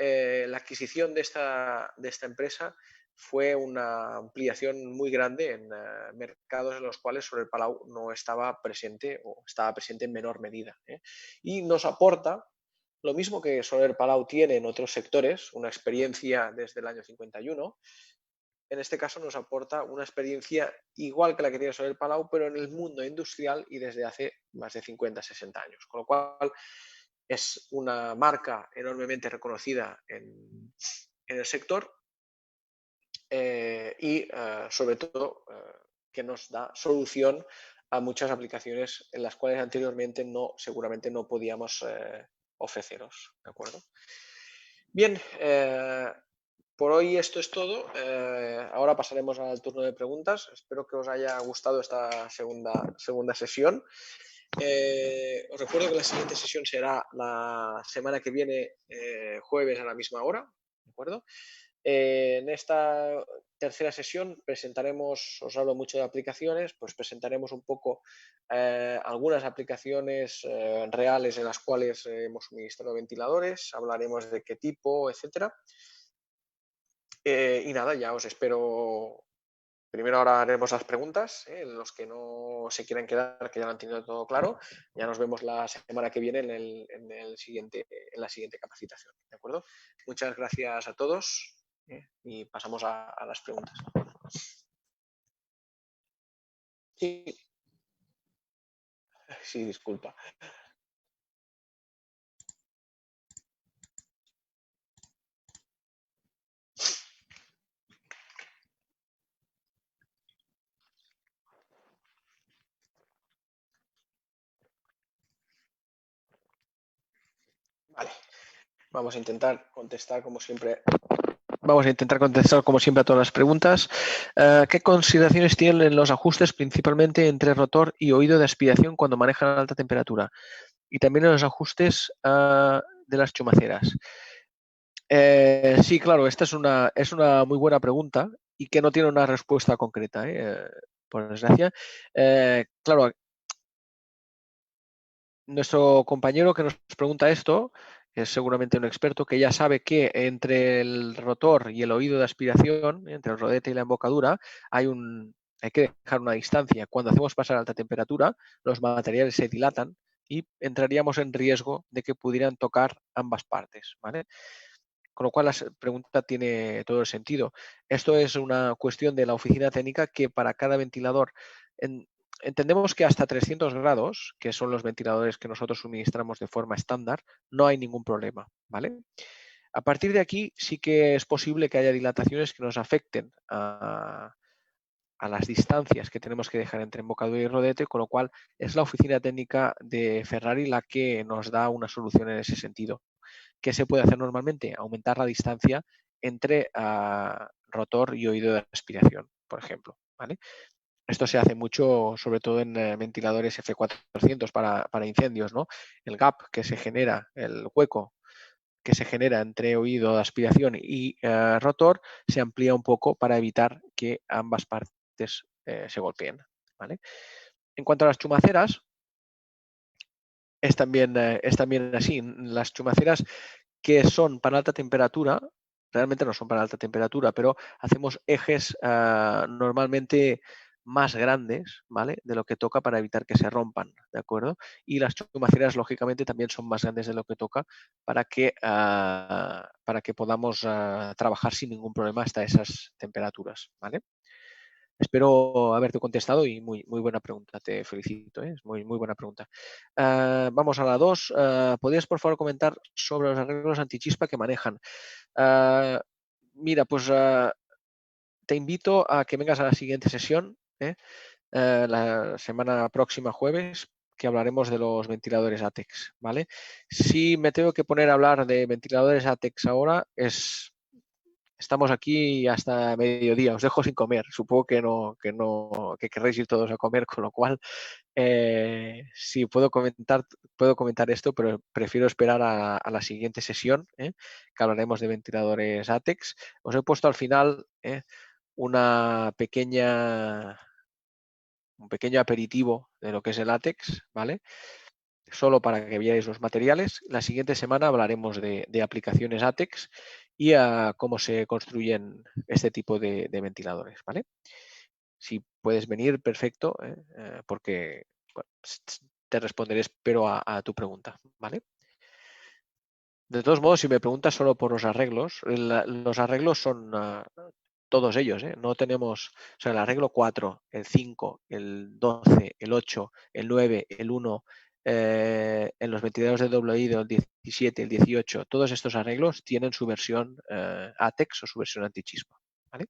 la adquisición de esta empresa fue una ampliación muy grande en mercados en los cuales Soler Palau no estaba presente o estaba presente en menor medida. Y nos aporta lo mismo que Soler Palau tiene en otros sectores, una experiencia desde el año 51, en este caso nos aporta una experiencia igual que la que tiene Soler Palau, pero en el mundo industrial y desde hace más de 50, 60 años. Con lo cual es una marca enormemente reconocida en el sector y sobre todo que nos da solución a muchas aplicaciones en las cuales anteriormente seguramente no podíamos ofreceros, ¿de acuerdo? Bien, por hoy esto es todo. Ahora pasaremos al turno de preguntas. Espero que os haya gustado esta segunda sesión. Os recuerdo que la siguiente sesión será la semana que viene, jueves a la misma hora, ¿de acuerdo? En esta tercera sesión os hablo mucho de aplicaciones, pues presentaremos un poco algunas aplicaciones reales en las cuales hemos suministrado ventiladores, hablaremos de qué tipo, etcétera. Y nada, ya os espero. Primero ahora haremos las preguntas, los que no se quieran quedar, que ya lo han tenido todo claro. Ya nos vemos la semana que viene en la siguiente capacitación, ¿de acuerdo? Muchas gracias a todos y pasamos a las preguntas. Sí, sí, disculpa. Vale, vamos a intentar contestar como siempre. Vamos a intentar contestar como siempre a todas las preguntas. ¿Qué consideraciones tienen los ajustes principalmente entre rotor y oído de aspiración cuando manejan a alta temperatura? Y también en los ajustes de las chumaceras. Sí, claro, esta es una muy buena pregunta y que no tiene una respuesta concreta, por desgracia. Claro, nuestro compañero que nos pregunta esto es seguramente un experto que ya sabe que entre el rotor y el oído de aspiración, entre el rodete y la embocadura, hay que dejar una distancia. Cuando hacemos pasar a alta temperatura, los materiales se dilatan y entraríamos en riesgo de que pudieran tocar ambas partes, ¿vale? Con lo cual la pregunta tiene todo el sentido. Esto es una cuestión de la oficina técnica que para cada ventilador entendemos que hasta 300 grados, que son los ventiladores que nosotros suministramos de forma estándar, no hay ningún problema, ¿vale? A partir de aquí sí que es posible que haya dilataciones que nos afecten a las distancias que tenemos que dejar entre embocadura y rodete, con lo cual es la oficina técnica de Ferrari la que nos da una solución en ese sentido. ¿Qué se puede hacer normalmente? Aumentar la distancia entre rotor y oído de aspiración, por ejemplo, ¿vale? Esto se hace mucho, sobre todo en ventiladores F400 para incendios, ¿no? El gap que se genera, el hueco que se genera entre oído de aspiración y rotor se amplía un poco para evitar que ambas partes se golpeen, ¿vale? En cuanto a las chumaceras, es también así. Las chumaceras que son para alta temperatura, realmente no son para alta temperatura, pero hacemos ejes normalmente más grandes, ¿vale? De lo que toca para evitar que se rompan, ¿de acuerdo? Y las chumaceras, lógicamente, también son más grandes de lo que toca para que podamos trabajar sin ningún problema hasta esas temperaturas, ¿vale? Espero haberte contestado y muy, muy buena pregunta, te felicito, es muy, muy buena pregunta. Vamos a la 2. ¿Podrías, por favor, comentar sobre los arreglos antichispa que manejan? Mira, pues te invito a que vengas a la siguiente sesión, la semana próxima, jueves, que hablaremos de los ventiladores ATEX, ¿vale? Si me tengo que poner a hablar de ventiladores ATEX ahora, estamos aquí hasta mediodía, os dejo sin comer. Supongo que querréis ir todos a comer, con lo cual sí puedo comentar esto, pero prefiero esperar a la siguiente sesión, que hablaremos de ventiladores ATEX. Os he puesto al final un pequeño aperitivo de lo que es el ATEX, ¿vale? Solo para que veáis los materiales. La siguiente semana hablaremos de aplicaciones ATEX y a cómo se construyen este tipo de ventiladores, ¿vale? Si puedes venir, perfecto, porque bueno, te responderé, espero, a tu pregunta, ¿vale? De todos modos, si me preguntas solo por los arreglos, los arreglos son todos ellos, ¿eh? No tenemos, o sea, el arreglo 4, el 5, el 12, el 8, el 9, el 1, en los ventiladores de doble oído, el 17, el 18, todos estos arreglos tienen su versión ATEX o su versión antichispa, ¿vale?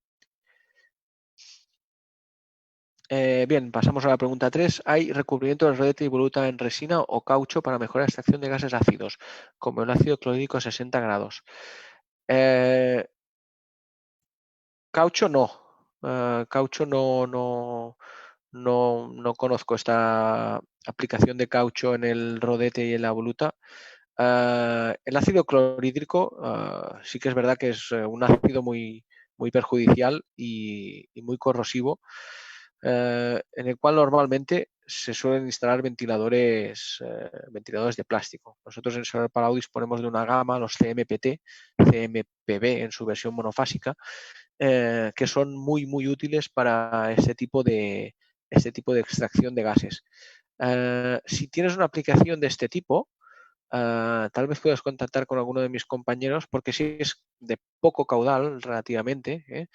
Bien, pasamos a la pregunta 3. ¿Hay recubrimiento del rodete y voluta en resina o caucho para mejorar la extracción de gases ácidos, como el ácido clorhídrico a 60 grados? Caucho no. Caucho no conozco esta aplicación de caucho en el rodete y en la voluta. El ácido clorhídrico sí que es verdad que es un ácido muy, muy perjudicial y muy corrosivo, en el cual normalmente se suelen instalar ventiladores de plástico. Nosotros en Solar Palau disponemos de una gama, los CMPT, CMPB en su versión monofásica, que son muy, muy útiles para este tipo de extracción de gases. Si tienes una aplicación de este tipo, tal vez puedas contactar con alguno de mis compañeros, porque si es de poco caudal relativamente,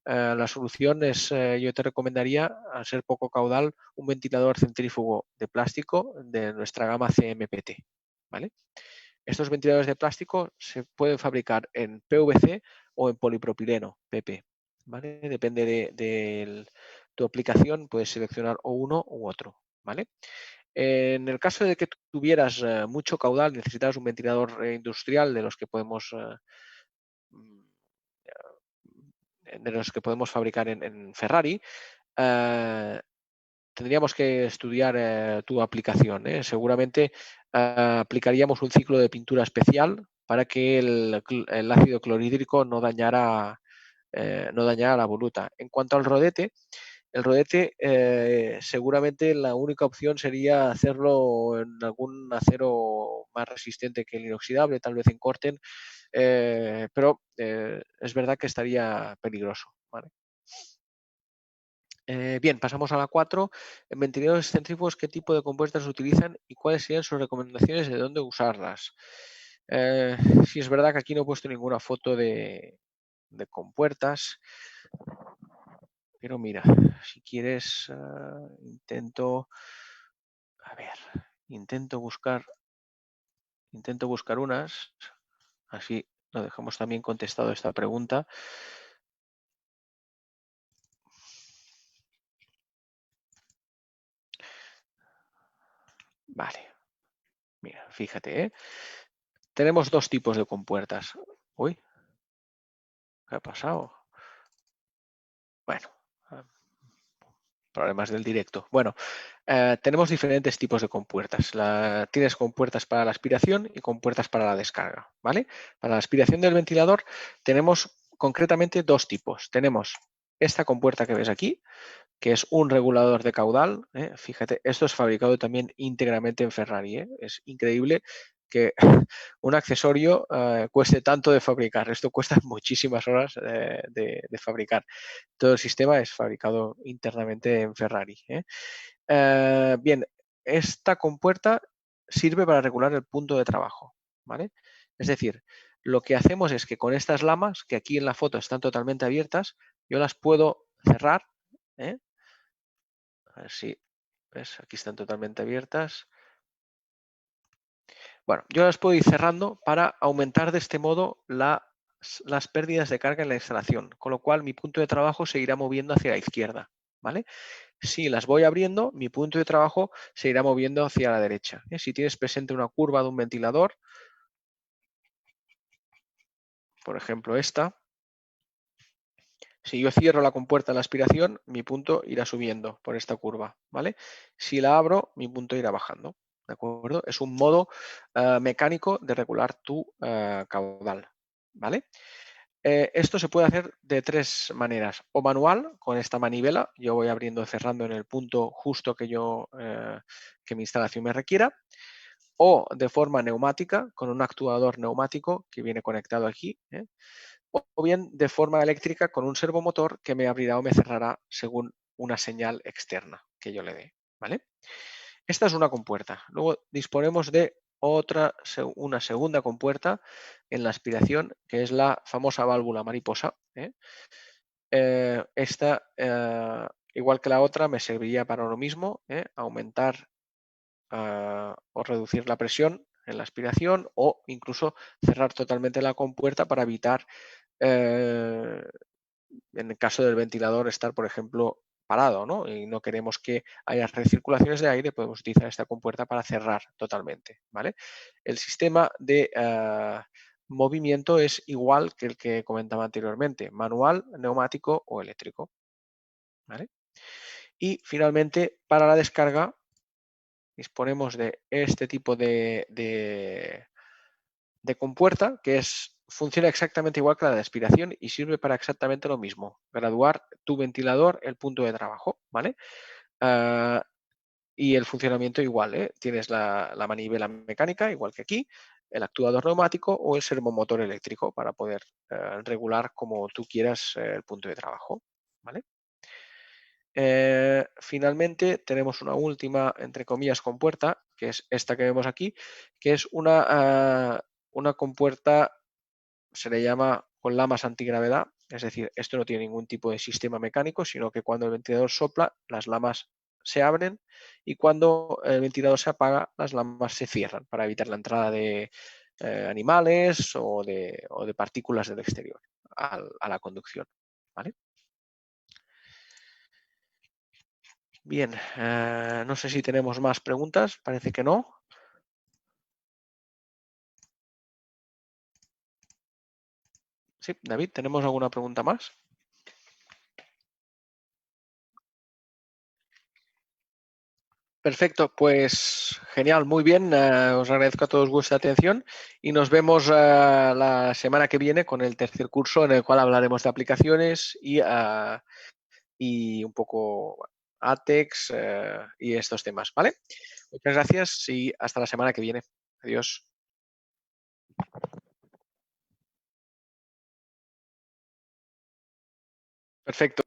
la solución es, yo te recomendaría, al ser poco caudal, un ventilador centrífugo de plástico de nuestra gama CMPT, ¿vale? Estos ventiladores de plástico se pueden fabricar en PVC o en polipropileno, PP, ¿vale? Depende de tu aplicación, puedes seleccionar o uno u otro, ¿vale? En el caso de que tuvieras mucho caudal, necesitas un ventilador industrial de los que podemos fabricar en Ferrari, tendríamos que estudiar tu aplicación, ¿eh? Seguramente aplicaríamos un ciclo de pintura especial para que el ácido clorhídrico no dañara la voluta. En cuanto al rodete, el rodete seguramente la única opción sería hacerlo en algún acero más resistente que el inoxidable, tal vez en Corten, pero es verdad que estaría peligroso, ¿vale? Bien, pasamos a la 4. En ventiladores centrífugos, ¿qué tipo de compuestas se utilizan y cuáles serían sus recomendaciones de dónde usarlas? Sí, es verdad que aquí no he puesto ninguna foto de compuertas, pero mira, si quieres, intento buscar unas, así lo dejamos también contestado esta pregunta. Vale, mira, fíjate, tenemos dos tipos de compuertas. Uy, ¿qué ha pasado? Bueno, problemas del directo. Bueno, tenemos diferentes tipos de compuertas. Tienes compuertas para la aspiración y compuertas para la descarga, ¿vale? Para la aspiración del ventilador tenemos concretamente dos tipos. Tenemos esta compuerta que ves aquí, que es un regulador de caudal. Fíjate, esto es fabricado también íntegramente en Ferrari. Es increíble que un accesorio cueste tanto de fabricar. Esto cuesta muchísimas horas de fabricar. Todo el sistema es fabricado internamente en Ferrari. Bien, esta compuerta sirve para regular el punto de trabajo, ¿vale? Es decir, lo que hacemos es que con estas lamas, que aquí en la foto están totalmente abiertas, yo las puedo cerrar. A ver si, ¿ves? Aquí están totalmente abiertas. Bueno, yo las puedo ir cerrando para aumentar de este modo las pérdidas de carga en la instalación, con lo cual mi punto de trabajo se irá moviendo hacia la izquierda, ¿vale? Si las voy abriendo, mi punto de trabajo se irá moviendo hacia la derecha. Si tienes presente una curva de un ventilador, por ejemplo esta, si yo cierro la compuerta de la aspiración, mi punto irá subiendo por esta curva, ¿vale? Si la abro, mi punto irá bajando, ¿de acuerdo? Es un modo mecánico de regular tu caudal, ¿vale? Esto se puede hacer de tres maneras. O manual, con esta manivela, yo voy abriendo y cerrando en el punto justo que que mi instalación me requiera. O de forma neumática, con un actuador neumático que viene conectado aquí. O bien de forma eléctrica con un servomotor que me abrirá o me cerrará según una señal externa que yo le dé, ¿vale? Esta es una compuerta. Luego disponemos de una segunda compuerta en la aspiración, que es la famosa válvula mariposa. Esta, igual que la otra, me serviría para lo mismo, aumentar o reducir la presión en la aspiración o incluso cerrar totalmente la compuerta para evitar, en el caso del ventilador, estar, por ejemplo, parado, ¿no? Y no queremos que haya recirculaciones de aire, podemos utilizar esta compuerta para cerrar totalmente, ¿vale? El sistema de movimiento es igual que el que comentaba anteriormente, manual, neumático o eléctrico, ¿vale? Y finalmente, para la descarga, disponemos de este tipo de compuerta que funciona exactamente igual que la de aspiración y sirve para exactamente lo mismo, graduar tu ventilador, el punto de trabajo, ¿vale? Y el funcionamiento igual, ¿eh? Tienes la manivela mecánica, igual que aquí, el actuador neumático o el servomotor eléctrico para poder regular como tú quieras el punto de trabajo, ¿vale? Finalmente tenemos una última, entre comillas, compuerta, que es esta que vemos aquí, que es una compuerta, se le llama con lamas antigravedad, es decir, esto no tiene ningún tipo de sistema mecánico, sino que cuando el ventilador sopla, las lamas se abren y cuando el ventilador se apaga, las lamas se cierran para evitar la entrada de animales o de partículas del exterior a la conducción, ¿vale? Bien, no sé si tenemos más preguntas, parece que no. Sí, David, ¿tenemos alguna pregunta más? Perfecto, pues genial, muy bien. Os agradezco a todos vuestra atención y nos vemos la semana que viene con el tercer curso en el cual hablaremos de aplicaciones y un poco ATEX y estos temas, ¿vale? Muchas gracias y hasta la semana que viene. Adiós. Perfecto.